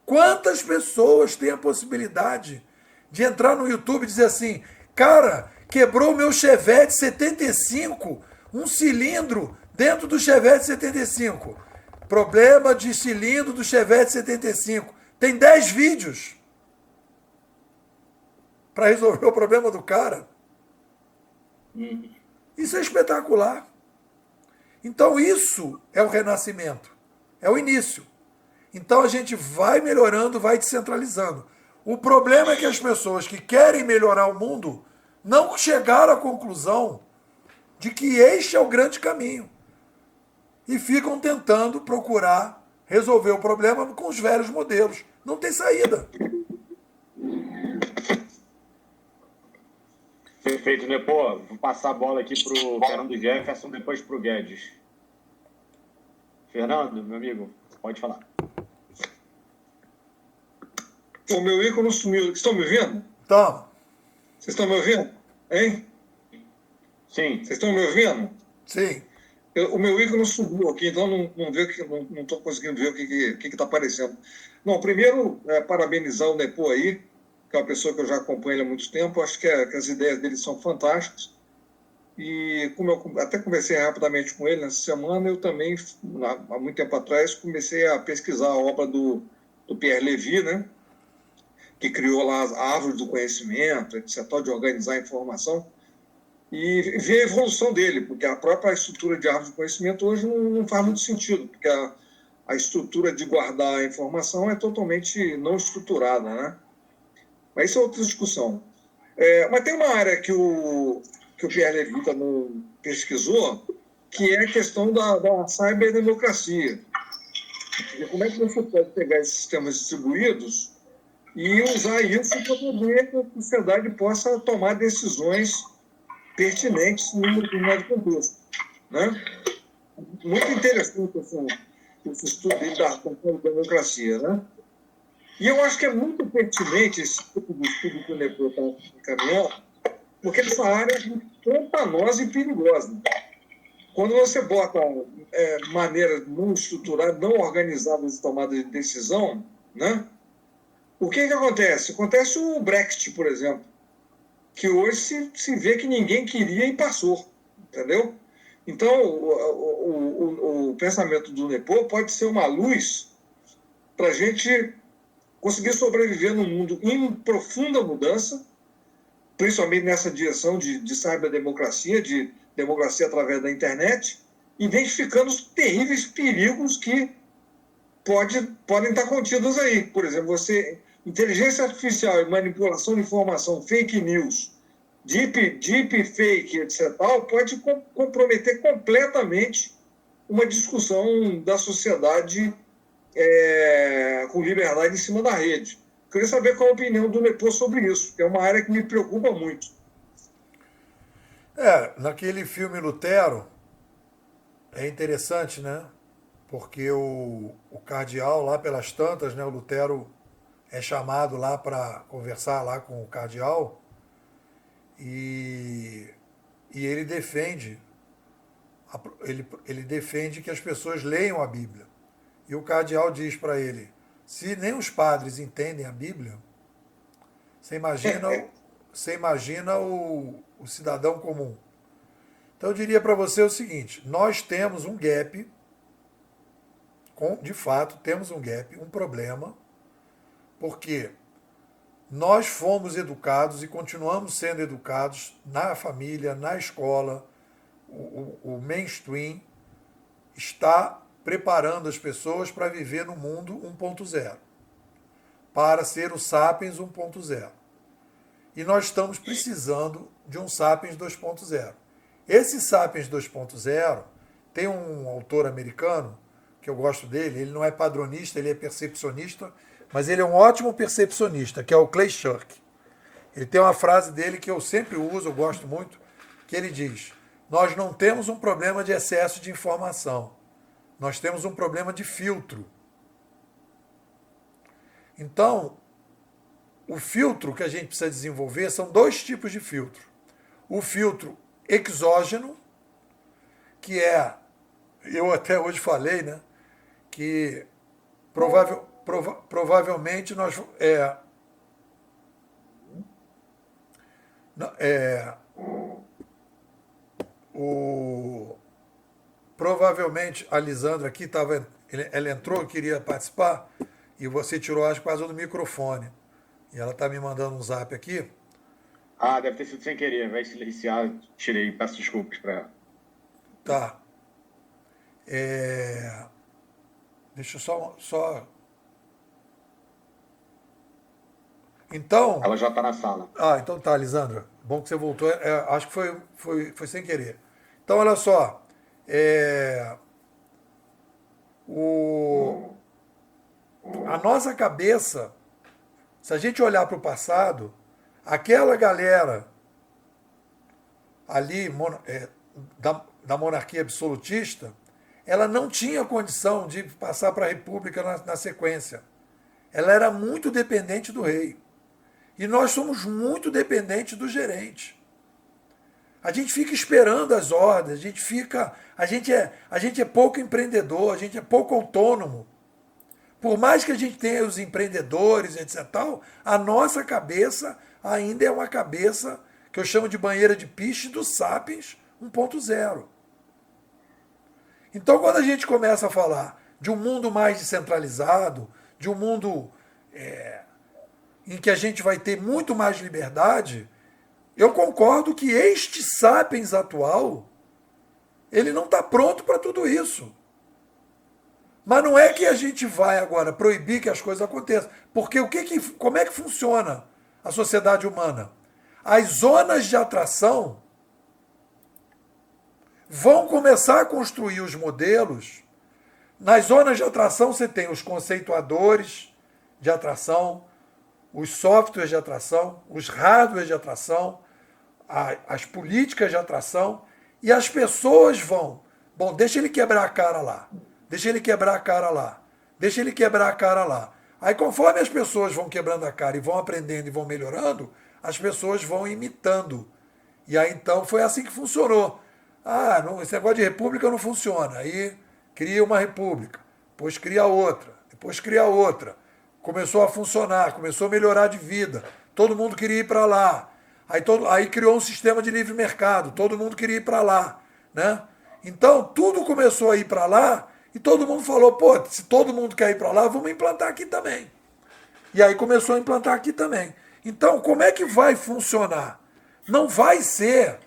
Quantas pessoas têm a possibilidade de entrar no YouTube e dizer assim, cara, quebrou o meu Chevette 75, um cilindro dentro do Chevette 75. Problema de cilindro do Chevette 75. Tem 10 vídeos para resolver o problema do cara. Isso é espetacular. Então isso é o renascimento, é o início. Então a gente vai melhorando, vai descentralizando. O problema é que as pessoas que querem melhorar o mundo não chegaram à conclusão de que este é o grande caminho. E ficam tentando procurar resolver o problema com os velhos modelos. Não tem saída. Perfeito, né? Pô, vou passar a bola aqui para o Fernando Jefferson, depois para o Guedes. Fernando, meu amigo, pode falar. O meu ícone sumiu. Vocês estão me ouvindo? Então. Vocês estão me ouvindo? Hein? Sim. Vocês estão me ouvindo? Sim. O meu ícone subiu aqui, então não estou conseguindo ver o que está aparecendo. Não, primeiro, parabenizar o Nepo aí, que é uma pessoa que eu já acompanho há muito tempo. Acho que as ideias dele são fantásticas. E como eu até conversei rapidamente com ele nessa semana, eu também, há muito tempo atrás, comecei a pesquisar a obra do Pierre Levy, né? Que criou lá a árvore do conhecimento, etc., de organizar a informação, e ver a evolução dele, porque a própria estrutura de árvore do conhecimento hoje não faz muito sentido, porque a estrutura de guardar a informação é totalmente não estruturada, né? Mas isso é outra discussão. Mas tem uma área que o Pierre Levy também pesquisou, que é a questão da cyberdemocracia. Como é que você pode pegar esses sistemas distribuídos e usar isso para poder que a sociedade possa tomar decisões pertinentes no determinado contexto, né? Muito interessante esse estudo da democracia, né? E eu acho que é muito pertinente esse tipo de estudo que o Nepo está encaminhando, porque essa área é muito pantanosa e perigosa. quando você bota maneiras não estruturadas, não organizadas de tomada de decisão, né? O que acontece? Acontece o Brexit, por exemplo, que hoje se vê que ninguém queria e passou, entendeu? Então, o pensamento do Nepô pode ser uma luz para a gente conseguir sobreviver num mundo em profunda mudança, principalmente nessa direção de cyberdemocracia, de democracia através da internet, identificando os terríveis perigos que podem estar contidos aí. Por exemplo, inteligência artificial e manipulação de informação, fake news, deep fake, etc., pode comprometer completamente uma discussão da sociedade com liberdade em cima da rede. Queria saber qual a opinião do Nepô sobre isso, que é uma área que me preocupa muito. Naquele filme Lutero, é interessante, né? Porque o cardeal, lá pelas tantas, né? O Lutero é chamado lá para conversar lá com o cardeal e ele defende que as pessoas leiam a Bíblia. E o cardeal diz para ele, se nem os padres entendem a Bíblia, você imagina o cidadão comum. Então eu diria para você o seguinte, nós temos um gap, de fato temos um gap, um problema, porque nós fomos educados e continuamos sendo educados na família, na escola, o mainstream está preparando as pessoas para viver no mundo 1.0, para ser o Sapiens 1.0. E nós estamos precisando de um Sapiens 2.0. Esse Sapiens 2.0 tem um autor americano, que eu gosto dele, ele não é padronista, ele é percepcionista, mas ele é um ótimo percepcionista, que é o Clay Shirk. Ele tem uma frase dele que eu sempre uso, eu gosto muito, que ele diz, nós não temos um problema de excesso de informação, nós temos um problema de filtro. Então, o filtro que a gente precisa desenvolver são dois tipos de filtro. O filtro exógeno, que eu até hoje falei, né, que provavelmente nós provavelmente a Lisandra aqui ela entrou, queria participar e você tirou acho quase do microfone e ela está me mandando um zap aqui. Deve ter sido sem querer, vai silenciar, tirei, peço desculpas para ela. Tá. Deixa eu só... Então... Ela já está na sala. Então tá, Lisandra. Bom que você voltou. Acho que foi sem querer. Então, olha só. A nossa cabeça, se a gente olhar para o passado, aquela galera ali da monarquia absolutista, ela não tinha condição de passar para a república na sequência. Ela era muito dependente do rei. E nós somos muito dependentes do gerente. A gente fica esperando as ordens, a gente é pouco empreendedor, a gente é pouco autônomo. Por mais que a gente tenha os empreendedores, etc. A nossa cabeça ainda é uma cabeça que eu chamo de banheira de piche do Sapiens 1.0. Então, quando a gente começa a falar de um mundo mais descentralizado, de um mundo em que a gente vai ter muito mais liberdade, eu concordo que este Sapiens atual, ele não está pronto para tudo isso. Mas não é que a gente vai agora proibir que as coisas aconteçam. Porque como é que funciona a sociedade humana? As zonas de atração vão começar a construir os modelos. Nas zonas de atração você tem os conceituadores de atração, os softwares de atração, os hardwares de atração, as políticas de atração, e as pessoas vão, deixa ele quebrar a cara lá, deixa ele quebrar a cara lá, deixa ele quebrar a cara lá. Aí conforme as pessoas vão quebrando a cara e vão aprendendo e vão melhorando, as pessoas vão imitando. E aí então foi assim que funcionou. Ah, não, esse negócio de república não funciona. Aí cria uma república, depois cria outra, depois cria outra. Começou a funcionar, começou a melhorar de vida. Todo mundo queria ir para lá. Aí criou um sistema de livre mercado, todo mundo queria ir para lá. Né? Então, tudo começou a ir para lá e todo mundo falou, pô, se todo mundo quer ir para lá, vamos implantar aqui também. E aí começou a implantar aqui também. Então, como é que vai funcionar? Não vai ser.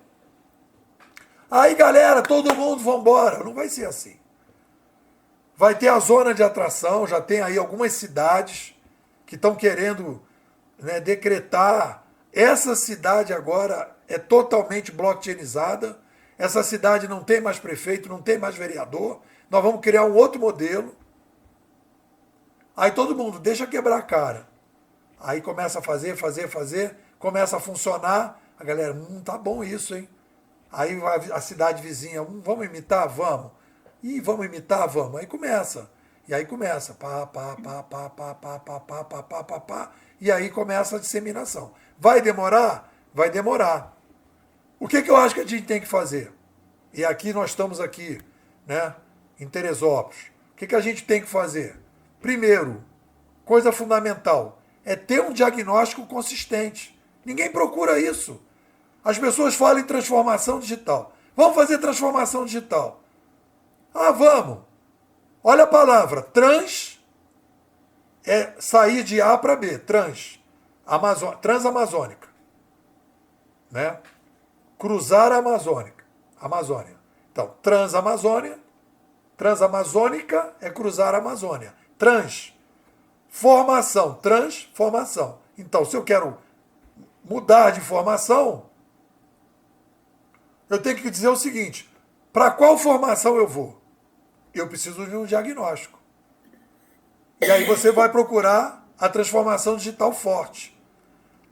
Aí, galera, todo mundo vambora. Não vai ser assim. Vai ter a zona de atração, já tem aí algumas cidades que estão querendo, né, decretar. Essa cidade agora é totalmente blockchainizada. Essa cidade não tem mais prefeito, não tem mais vereador. Nós vamos criar um outro modelo. Aí todo mundo deixa quebrar a cara. Aí começa a fazer, começa a funcionar. A galera, tá bom isso, hein? Aí vai a cidade vizinha, vamos imitar? Vamos. Ih, vamos imitar? Vamos. Aí começa. E aí começa. Pá. E aí começa a disseminação. Vai demorar? Vai demorar. O que eu acho que a gente tem que fazer? E aqui nós estamos aqui, né, em Teresópolis. O que a gente tem que fazer? Primeiro, coisa fundamental, é ter um diagnóstico consistente. Ninguém procura isso. As pessoas falam em transformação digital. Vamos fazer transformação digital. Ah, vamos. Olha a palavra, trans é sair de A para B, transamazônica. Né? Cruzar a Amazônia. Então, transamazônica é cruzar a Amazônia. Transformação. Então, se eu quero mudar de formação, eu tenho que dizer o seguinte, para qual formação eu vou? Eu preciso de um diagnóstico. E aí você vai procurar a transformação digital forte.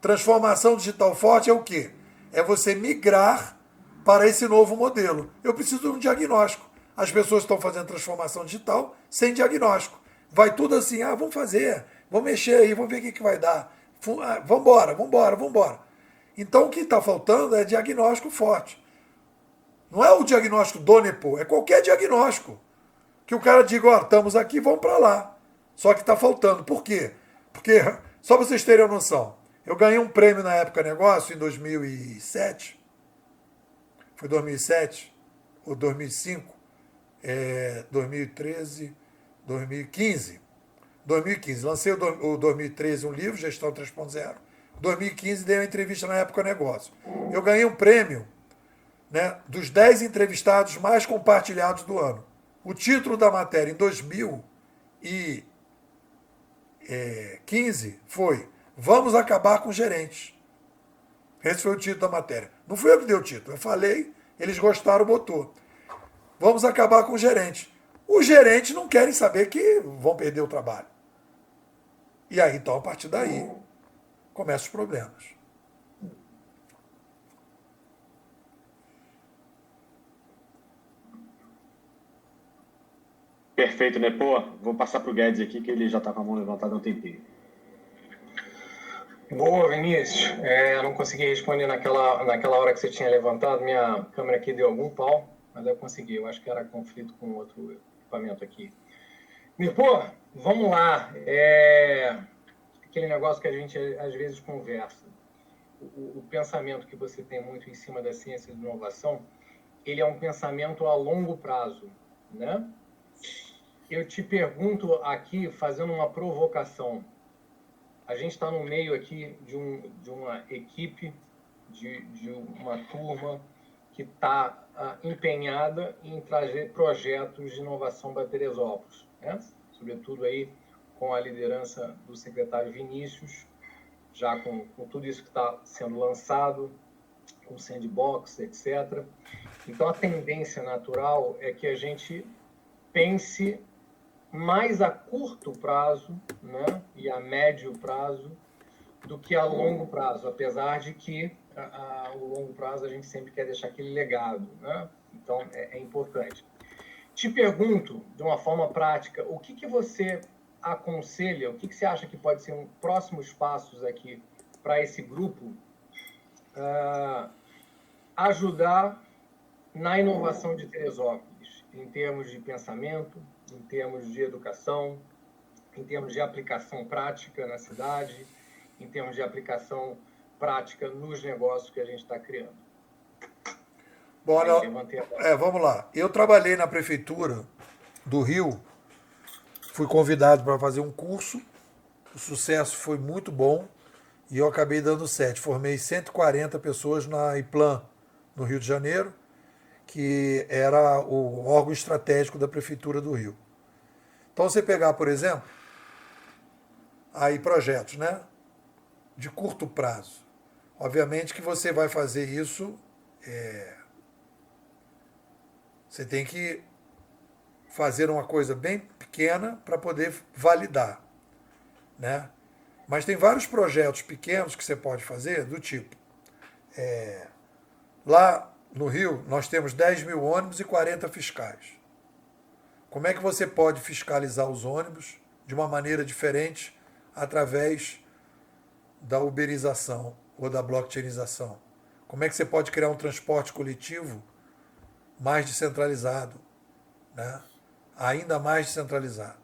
Transformação digital forte é o quê? É você migrar para esse novo modelo. Eu preciso de um diagnóstico. As pessoas estão fazendo transformação digital sem diagnóstico. Vai tudo assim, vamos fazer, vamos mexer aí, vamos ver o que vai dar. Vambora. Então o que está faltando é diagnóstico forte. Não é o diagnóstico do NEPO, é qualquer diagnóstico. Que o cara diga, estamos aqui, vamos para lá. Só que está faltando. Por quê? Porque, só para vocês terem a noção, eu ganhei um prêmio na Época Negócio em 2007. Foi 2007 ou 2005? 2013, 2015. 2015. Lancei o 2013 um livro, Gestão 3.0. 2015 dei uma entrevista na Época Negócio. Eu ganhei um prêmio, né, dos 10 entrevistados mais compartilhados do ano. O título da matéria em 2015 foi Vamos acabar com gerentes. Esse foi o título da matéria. Não fui eu que dei o título. Eu falei, eles gostaram, botou. Vamos acabar com gerentes. Os gerentes não querem saber que vão perder o trabalho. E aí, então, a partir daí, começam os problemas. Perfeito, né? Pô, vou passar para o Guedes aqui, que ele já está com a mão levantada há um tempinho. Boa, Vinícius. Eu não consegui responder naquela hora que você tinha levantado. Minha câmera aqui deu algum pau, mas eu consegui. Eu acho que era conflito com outro equipamento aqui. Pô, vamos lá. Aquele negócio que a gente às vezes conversa. O pensamento que você tem muito em cima da ciência e da inovação, ele é um pensamento a longo prazo, né? Eu te pergunto aqui, fazendo uma provocação. A gente está no meio aqui de uma equipe, de uma turma que está empenhada em trazer projetos de inovação para Teresópolis, né? Sobretudo aí com a liderança do secretário Vinícius, já com tudo isso que está sendo lançado, com sandbox, etc. Então, a tendência natural é que a gente pense mais a curto prazo, né, e a médio prazo do que a longo prazo, apesar de que o longo prazo a gente sempre quer deixar aquele legado, né? Então é importante. Te pergunto, de uma forma prática, o que você aconselha, o que você acha que pode ser próximos passos aqui para esse grupo ajudar na inovação de Teresópolis, em termos de pensamento, em termos de educação, em termos de aplicação prática na cidade, em termos de aplicação prática nos negócios que a gente está criando. Bom, vamos lá. Eu trabalhei na prefeitura do Rio, fui convidado para fazer um curso, o sucesso foi muito bom e eu acabei dando 7. Formei 140 pessoas na IPLAN, no Rio de Janeiro, que era o órgão estratégico da prefeitura do Rio. Então, você pegar, por exemplo, aí projetos, né, de curto prazo. Obviamente que você vai fazer isso, você tem que fazer uma coisa bem pequena para poder validar, né? Mas tem vários projetos pequenos que você pode fazer do tipo, lá no Rio nós temos 10 mil ônibus e 40 fiscais. Como é que você pode fiscalizar os ônibus de uma maneira diferente através da uberização ou da blockchainização? Como é que você pode criar um transporte coletivo mais descentralizado, né? Ainda mais descentralizado?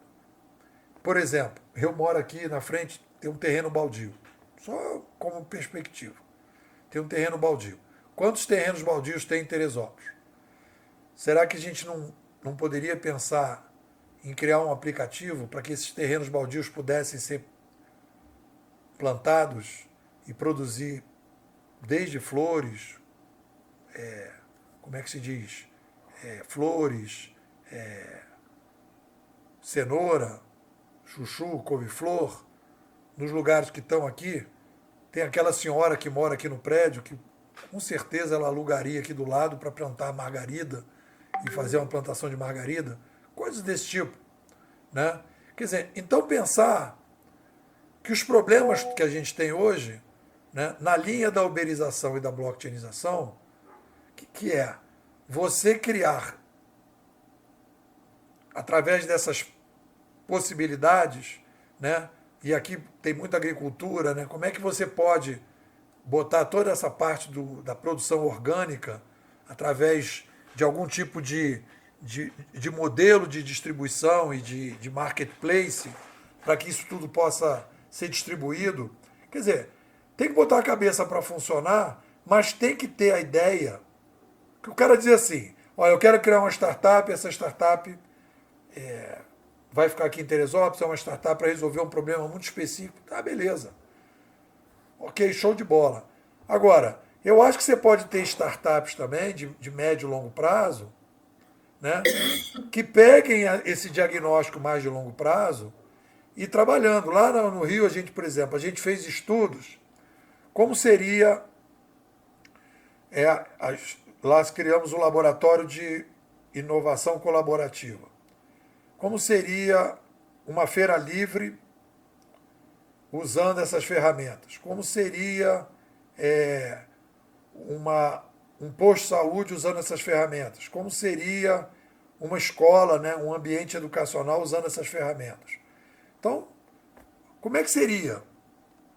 Por exemplo, eu moro aqui na frente, tem um terreno baldio, só como perspectiva. Tem um terreno baldio. Quantos terrenos baldios tem em Teresópolis? Será que a gente não poderia pensar em criar um aplicativo para que esses terrenos baldios pudessem ser plantados e produzir desde flores, como é que se diz? Flores, cenoura, chuchu, couve-flor, nos lugares que estão aqui. Tem aquela senhora que mora aqui no prédio, que com certeza ela alugaria aqui do lado para plantar margarida e fazer uma plantação de margarida, coisas desse tipo, né? Quer dizer, então pensar que os problemas que a gente tem hoje, né, na linha da uberização e da blockchainização, que é você criar, através dessas possibilidades, né, e aqui tem muita agricultura, né, como é que você pode botar toda essa parte da produção orgânica através de algum tipo de modelo de distribuição e de marketplace, para que isso tudo possa ser distribuído. Quer dizer, tem que botar a cabeça para funcionar, mas tem que ter a ideia que o cara diz assim, olha, eu quero criar uma startup, essa startup vai ficar aqui em Teresópolis, é uma startup para resolver um problema muito específico. Tá, beleza. Ok, show de bola. Agora, eu acho que você pode ter startups também, de médio e longo prazo, né, que peguem esse diagnóstico mais de longo prazo e trabalhando. Lá no Rio, a gente, por exemplo, a gente fez estudos, como seria, lá criamos um laboratório de inovação colaborativa. Como seria uma feira livre usando essas ferramentas? Como seria um posto de saúde usando essas ferramentas? Como seria uma escola, né, um ambiente educacional usando essas ferramentas? Então, como é que seria?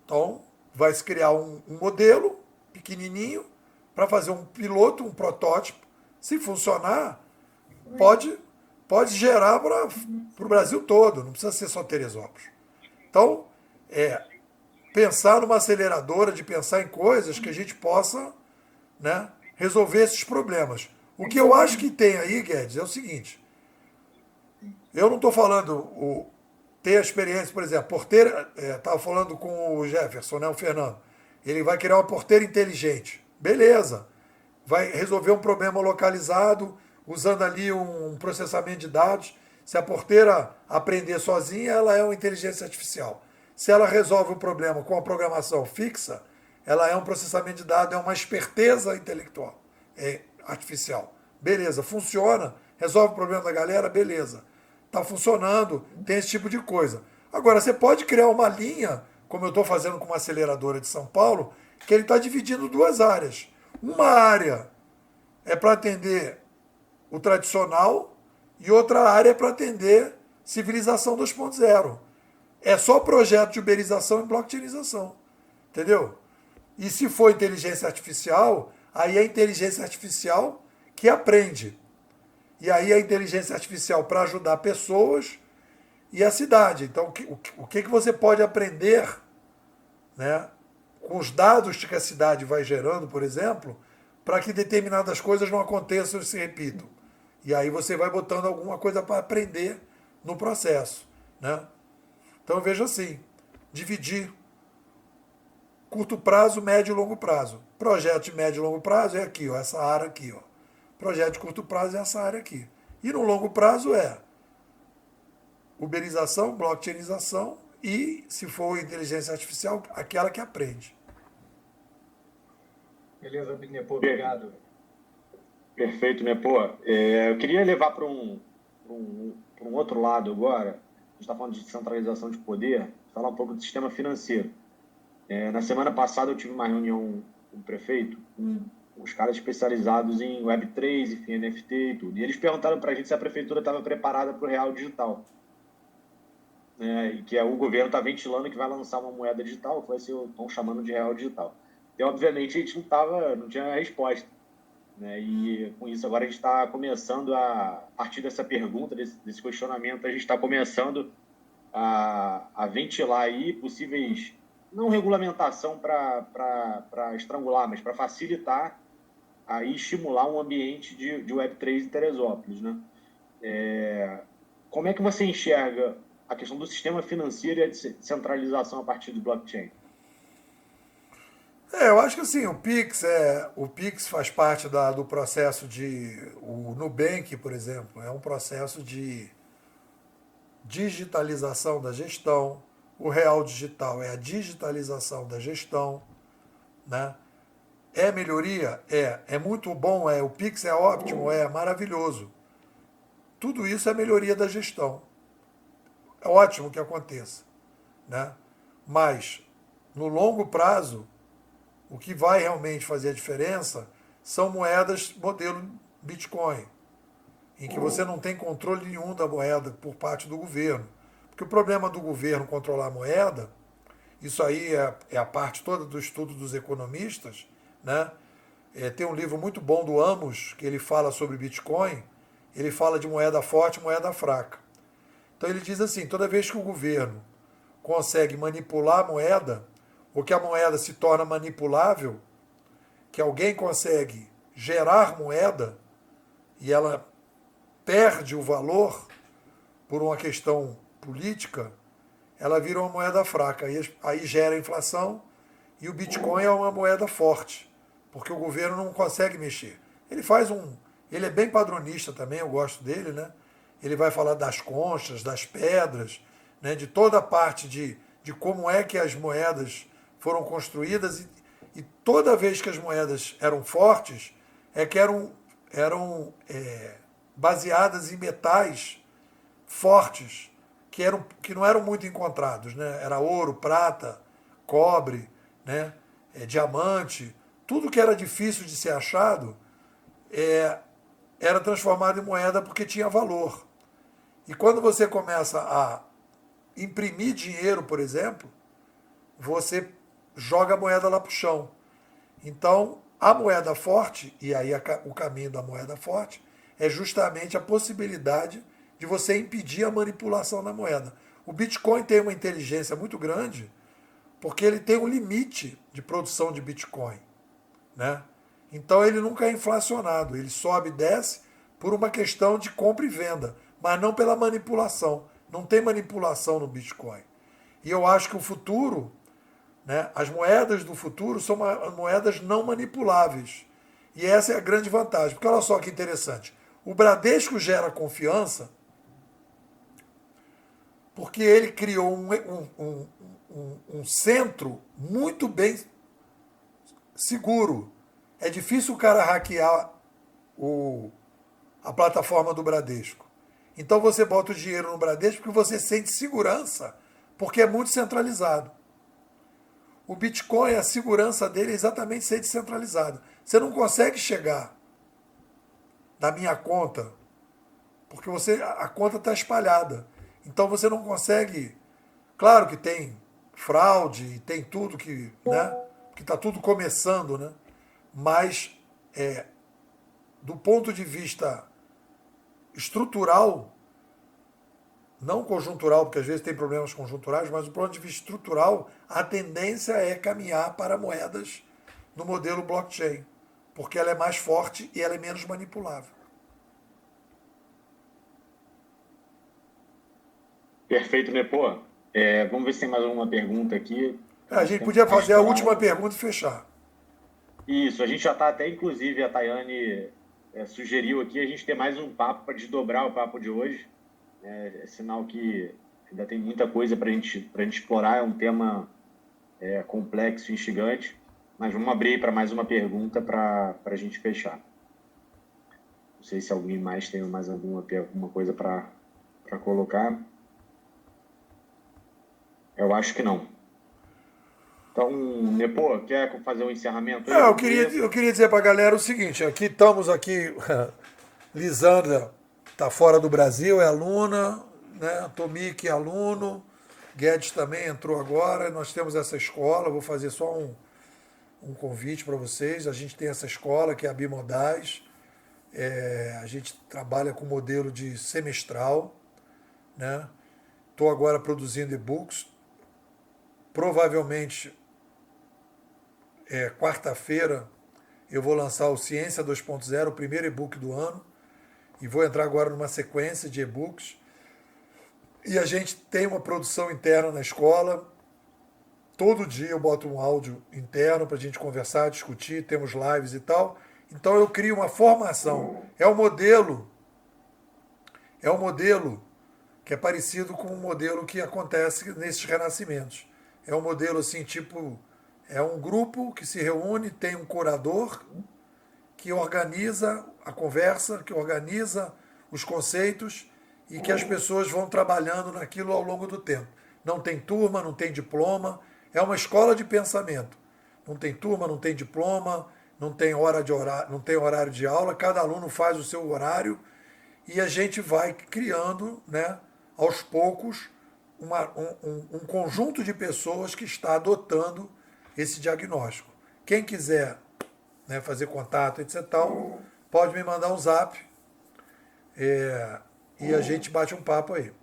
Então, vai se criar um modelo pequenininho para fazer um piloto, um protótipo. Se funcionar, pode gerar para o Brasil todo, não precisa ser só Teresópolis. Então, pensar numa aceleradora, de pensar em coisas que a gente possa, né, resolver esses problemas. O que eu acho que tem aí, Guedes, é o seguinte, eu não estou falando ter a experiência, por exemplo, porteira, estava falando com o Jefferson, né, o Fernando, ele vai criar uma porteira inteligente. Beleza, vai resolver um problema localizado, usando ali um processamento de dados. Se a porteira aprender sozinha, ela é uma inteligência artificial. Se ela resolve o problema com a programação fixa, ela é um processamento de dados, é uma esperteza intelectual, artificial. Beleza, funciona, resolve o problema da galera, beleza. Está funcionando, tem esse tipo de coisa. Agora, você pode criar uma linha, como eu estou fazendo com uma aceleradora de São Paulo, que ele está dividindo duas áreas. Uma área é para atender o tradicional e outra área é para atender civilização 2.0. É só projeto de uberização e blockchainização. Entendeu? E se for inteligência artificial, aí é a inteligência artificial que aprende. E aí a inteligência artificial para ajudar pessoas e a cidade. Então, o que você pode aprender, né, com os dados que a cidade vai gerando, por exemplo, para que determinadas coisas não aconteçam e se repitam. E aí você vai botando alguma coisa para aprender no processo, né? Então, eu vejo assim, dividir curto prazo, médio e longo prazo. Projeto de médio e longo prazo é aqui, ó, essa área aqui. Ó. Projeto de curto prazo é essa área aqui. E no longo prazo é uberização, blockchainização e, se for inteligência artificial, aquela que aprende. Beleza, Nepo, obrigado. Perfeito, Nepo. Eu queria levar para um outro lado agora. A gente está falando de descentralização de poder, falar um pouco do sistema financeiro. Na semana passada eu tive uma reunião com o prefeito, com os caras especializados em Web3, enfim, NFT e tudo. E eles perguntaram para a gente se a prefeitura estava preparada para o real digital. E que o governo está ventilando que vai lançar uma moeda digital, que vai ser, estão chamando de real digital. E, obviamente, a gente não tinha resposta. E, com isso, agora a gente está começando a partir dessa pergunta, desse questionamento, a gente está começando a ventilar aí possíveis, não regulamentação para estrangular, mas para facilitar e estimular um ambiente de Web3 em Teresópolis. Como é que você enxerga a questão do sistema financeiro e a descentralização a partir do blockchain? Eu acho que assim, o Pix faz parte do processo o Nubank, por exemplo, é um processo de digitalização da gestão. O real digital é a digitalização da gestão, né? É melhoria? É muito bom, o Pix é ótimo, é maravilhoso. Tudo isso é melhoria da gestão. É ótimo que aconteça, né? Mas, no longo prazo, o que vai realmente fazer a diferença são moedas modelo Bitcoin, em que você não tem controle nenhum da moeda por parte do governo. Porque o problema do governo controlar a moeda, isso aí é a parte toda do estudo dos economistas, né? Tem um livro muito bom do Amos, que ele fala sobre Bitcoin, ele fala de moeda forte e moeda fraca. Então ele diz assim, toda vez que o governo consegue manipular a moeda, ou que a moeda se torna manipulável, que alguém consegue gerar moeda e ela perde o valor por uma questão política, ela vira uma moeda fraca. Aí gera inflação e o Bitcoin é uma moeda forte, porque o governo não consegue mexer. Ele é bem padronista também, eu gosto dele, né? Ele vai falar das conchas, das pedras, né? De toda a parte de como é que as moedas foram construídas e toda vez que as moedas eram fortes, que eram baseadas em metais fortes, que não eram muito encontrados, né? Era ouro, prata, cobre, né? Diamante, tudo que era difícil de ser achado era transformado em moeda porque tinha valor. E quando você começa a imprimir dinheiro, por exemplo, você joga a moeda lá para o chão. Então, a moeda forte, e aí o caminho da moeda forte, é justamente a possibilidade de você impedir a manipulação da moeda. O Bitcoin tem uma inteligência muito grande, porque ele tem um limite de produção de Bitcoin, né? Então ele nunca é inflacionado, ele sobe e desce por uma questão de compra e venda, mas não pela manipulação. Não tem manipulação no Bitcoin. E eu acho que o futuro, né, as moedas do futuro são moedas não manipuláveis. E essa é a grande vantagem. Porque olha só que interessante. O Bradesco gera confiança porque ele criou um centro muito bem seguro. É difícil o cara hackear a plataforma do Bradesco. Então você bota o dinheiro no Bradesco porque você sente segurança, porque é muito centralizado. O Bitcoin, a segurança dele é exatamente ser descentralizado. Você não consegue chegar na minha conta, porque a conta está espalhada. Então você não consegue. Claro que tem fraude e tem tudo que, né, que está tudo começando, né? Mas do ponto de vista estrutural, não conjuntural, porque às vezes tem problemas conjunturais, mas do ponto de vista estrutural, a tendência é caminhar para moedas no modelo blockchain, porque ela é mais forte e ela é menos manipulável. Perfeito, Nepô. Vamos ver se tem mais alguma pergunta aqui. A gente podia fazer a última pergunta e fechar. Isso, a gente já está até, inclusive, a Tayane sugeriu aqui a gente ter mais um papo para desdobrar o papo de hoje. É sinal que ainda tem muita coisa para a gente explorar, é um tema complexo e instigante, mas vamos abrir para mais uma pergunta para a gente fechar. Não sei se alguém mais tem mais alguma coisa para colocar. Eu acho que não. Então, Nepô, quer fazer um encerramento? Eu queria dizer para a galera o seguinte, estamos aqui, Lisandra está fora do Brasil, é aluna, né? Tomik é aluno, Guedes também entrou agora, nós temos essa escola, vou fazer só um convite para vocês, a gente tem essa escola que é a Bimodais, a gente trabalha com modelo de semestral, né? Estou agora produzindo e-books, provavelmente quarta-feira eu vou lançar o Ciência 2.0, o primeiro e-book do ano, e vou entrar agora numa sequência de e-books. E a gente tem uma produção interna na escola. Todo dia eu boto um áudio interno para a gente conversar, discutir, temos lives e tal. Então eu crio uma formação. É um modelo que é parecido com o modelo que acontece nesses renascimentos. É um modelo assim, tipo, é um grupo que se reúne, tem um curador que organiza a conversa, que organiza os conceitos e que as pessoas vão trabalhando naquilo ao longo do tempo. Não tem turma, não tem diploma, é uma escola de pensamento. Não tem turma, não tem diploma, não tem horário de aula, cada aluno faz o seu horário e a gente vai criando, né, aos poucos, um conjunto de pessoas que está adotando esse diagnóstico. Quem quiser, né, fazer contato, etc. tal, pode me mandar um zap e a gente bate um papo aí.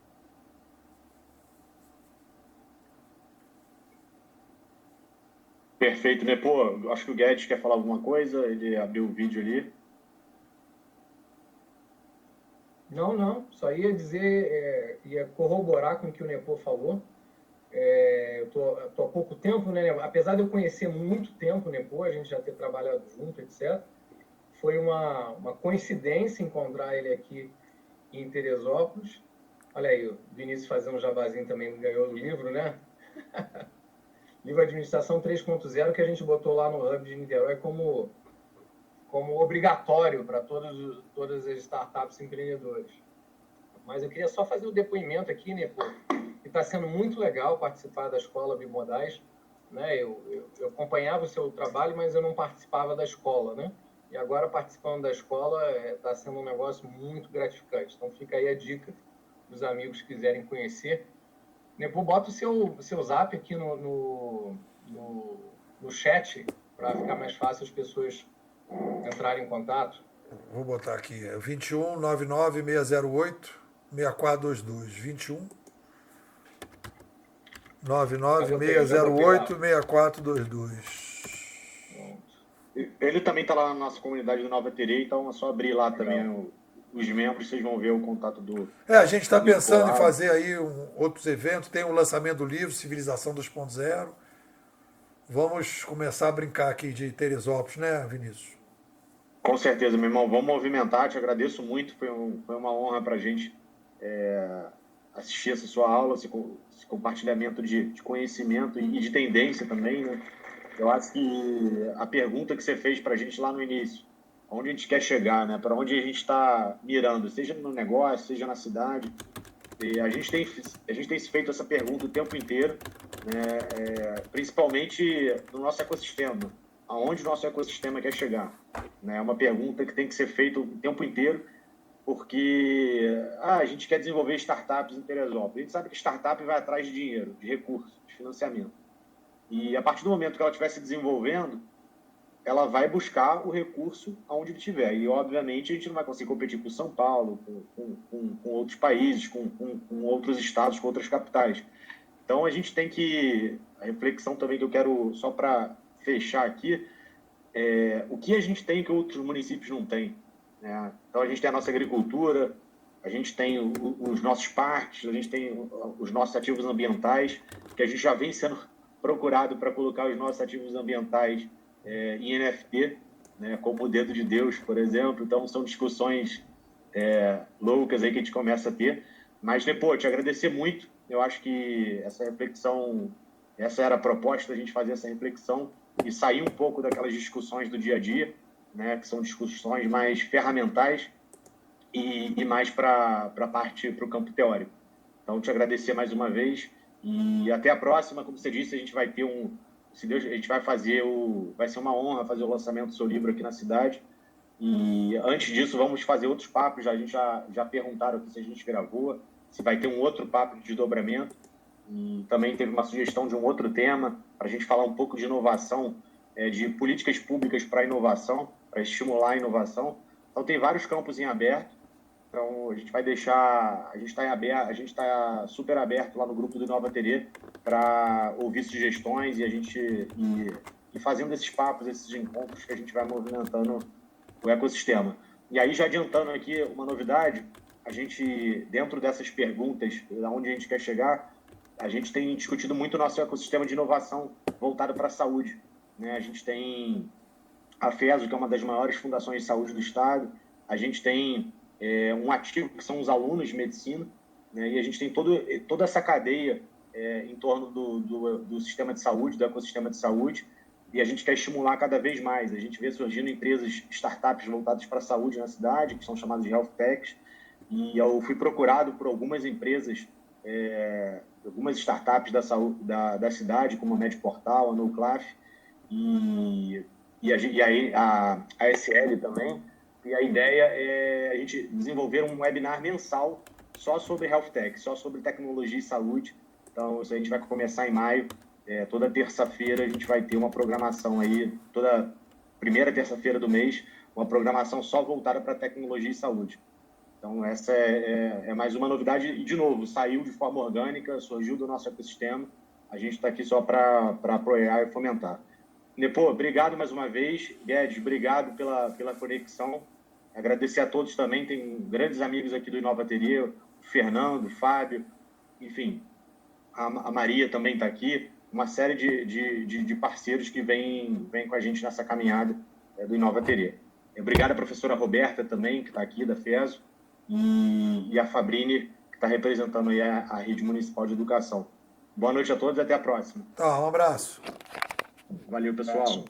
Perfeito, Nepô. Acho que o Guedes quer falar alguma coisa, ele abriu o vídeo ali. Não, só ia dizer, ia corroborar com o que o Nepô falou. Eu tô há pouco tempo, né? Apesar de eu conhecer muito tempo o Nepô, a gente já ter trabalhado junto, etc. Foi uma coincidência encontrar ele aqui em Teresópolis. Olha aí, o Vinícius fazendo um jabazinho também ganhou o livro, né? Livro Administração 3.0 que a gente botou lá no Hub de Niterói como obrigatório para todas as startups e empreendedores. Mas eu queria só fazer o depoimento aqui, né, que está sendo muito legal participar da escola Bimodais, né? Eu acompanhava o seu trabalho, mas eu não participava da escola, né? E agora, participando da escola, está sendo um negócio muito gratificante. Então, fica aí a dica dos amigos que quiserem conhecer. Nepo, bota o seu zap aqui no chat para ficar mais fácil as pessoas entrarem em contato. Vou botar aqui, 21 99 608 6422. 21 99 608 6422. Ele também está lá na nossa comunidade do Nova Terei, então é só abrir lá também os membros, vocês vão ver o contato do... A gente está pensando em fazer aí outros eventos, tem o lançamento do livro Civilização 2.0. Vamos começar a brincar aqui de Teresópolis, né, Vinícius? Com certeza, meu irmão. Vamos movimentar, te agradeço muito, foi uma honra para a gente assistir essa sua aula, esse compartilhamento de conhecimento e de tendência também, né? Eu acho que a pergunta que você fez para a gente lá no início, onde a gente quer chegar, né? Para onde a gente está mirando, seja no negócio, seja na cidade. E a gente tem feito essa pergunta o tempo inteiro, né? Principalmente no nosso ecossistema. Aonde o nosso ecossistema quer chegar? É uma pergunta que tem que ser feita o tempo inteiro, porque a gente quer desenvolver startups em Teresópolis. A gente sabe que startup vai atrás de dinheiro, de recursos, de financiamento. E a partir do momento que ela estiver se desenvolvendo, ela vai buscar o recurso aonde ele estiver. E, obviamente, a gente não vai conseguir competir com São Paulo, com outros países, com outros estados, com outras capitais. Então, a gente tem que... A reflexão também que eu quero, só para fechar aqui, o que a gente tem que outros municípios não têm, né? Então, a gente tem a nossa agricultura, a gente tem os nossos parques, a gente tem os nossos ativos ambientais, que a gente já vem sendo procurado para colocar os nossos ativos ambientais em NFT, né, como o Dedo de Deus, por exemplo. Então, são discussões loucas aí que a gente começa a ter. Mas, pô, te agradecer muito. Eu acho que essa reflexão, essa era a proposta, a gente fazer essa reflexão e sair um pouco daquelas discussões do dia a dia, né, que são discussões mais ferramentais e mais para o campo teórico. Então, te agradecer mais uma vez e até a próxima. Como você disse, a gente vai ter se Deus, a gente vai vai ser uma honra fazer o lançamento do seu livro aqui na cidade. E antes disso, vamos fazer outros papos. A gente já perguntaram aqui se a gente gravou, se vai ter um outro papo de desdobramento. E também teve uma sugestão de um outro tema para a gente falar um pouco de inovação, de políticas públicas para a inovação, para estimular a inovação. Então, tem vários campos em aberto. Então, a gente vai deixar... A gente está super aberto lá no grupo do Nova Terê para ouvir sugestões e a gente ir fazendo esses papos, esses encontros que a gente vai movimentando o ecossistema. E aí, já adiantando aqui uma novidade, a gente, dentro dessas perguntas, aonde a gente quer chegar, a gente tem discutido muito o nosso ecossistema de inovação voltado para a saúde, né? A gente tem a FESO, que é uma das maiores fundações de saúde do Estado. A gente tem um ativo que são os alunos de medicina, né? E a gente tem toda essa cadeia em torno do sistema de saúde, do ecossistema de saúde, e a gente quer estimular cada vez mais. A gente vê surgindo empresas, startups voltadas para a saúde na cidade, que são chamadas de health techs, e eu fui procurado por algumas empresas, algumas startups da cidade, como a MedPortal, a NoClaf, e a ASL também. E a ideia é a gente desenvolver um webinar mensal só sobre health tech, só sobre tecnologia e saúde. Então, isso a gente vai começar em maio. Toda terça-feira a gente vai ter uma programação aí, toda primeira terça-feira do mês, uma programação só voltada para tecnologia e saúde. Então, essa é mais uma novidade. E, de novo, saiu de forma orgânica, surgiu do nosso ecossistema. A gente está aqui só para apoiar e fomentar. Nepô, obrigado mais uma vez. Guedes, obrigado pela conexão. Agradecer a todos também. Tem grandes amigos aqui do Inova Terê, o Fernando, o Fábio, enfim, a Maria também está aqui. Uma série de parceiros que vêm com a gente nessa caminhada do Inova Terê. Obrigado à professora Roberta também, que está aqui, da FESO, e a Fabrini, que está representando aí a Rede Municipal de Educação. Boa noite a todos e até a próxima. Tá, um abraço. Valeu, pessoal.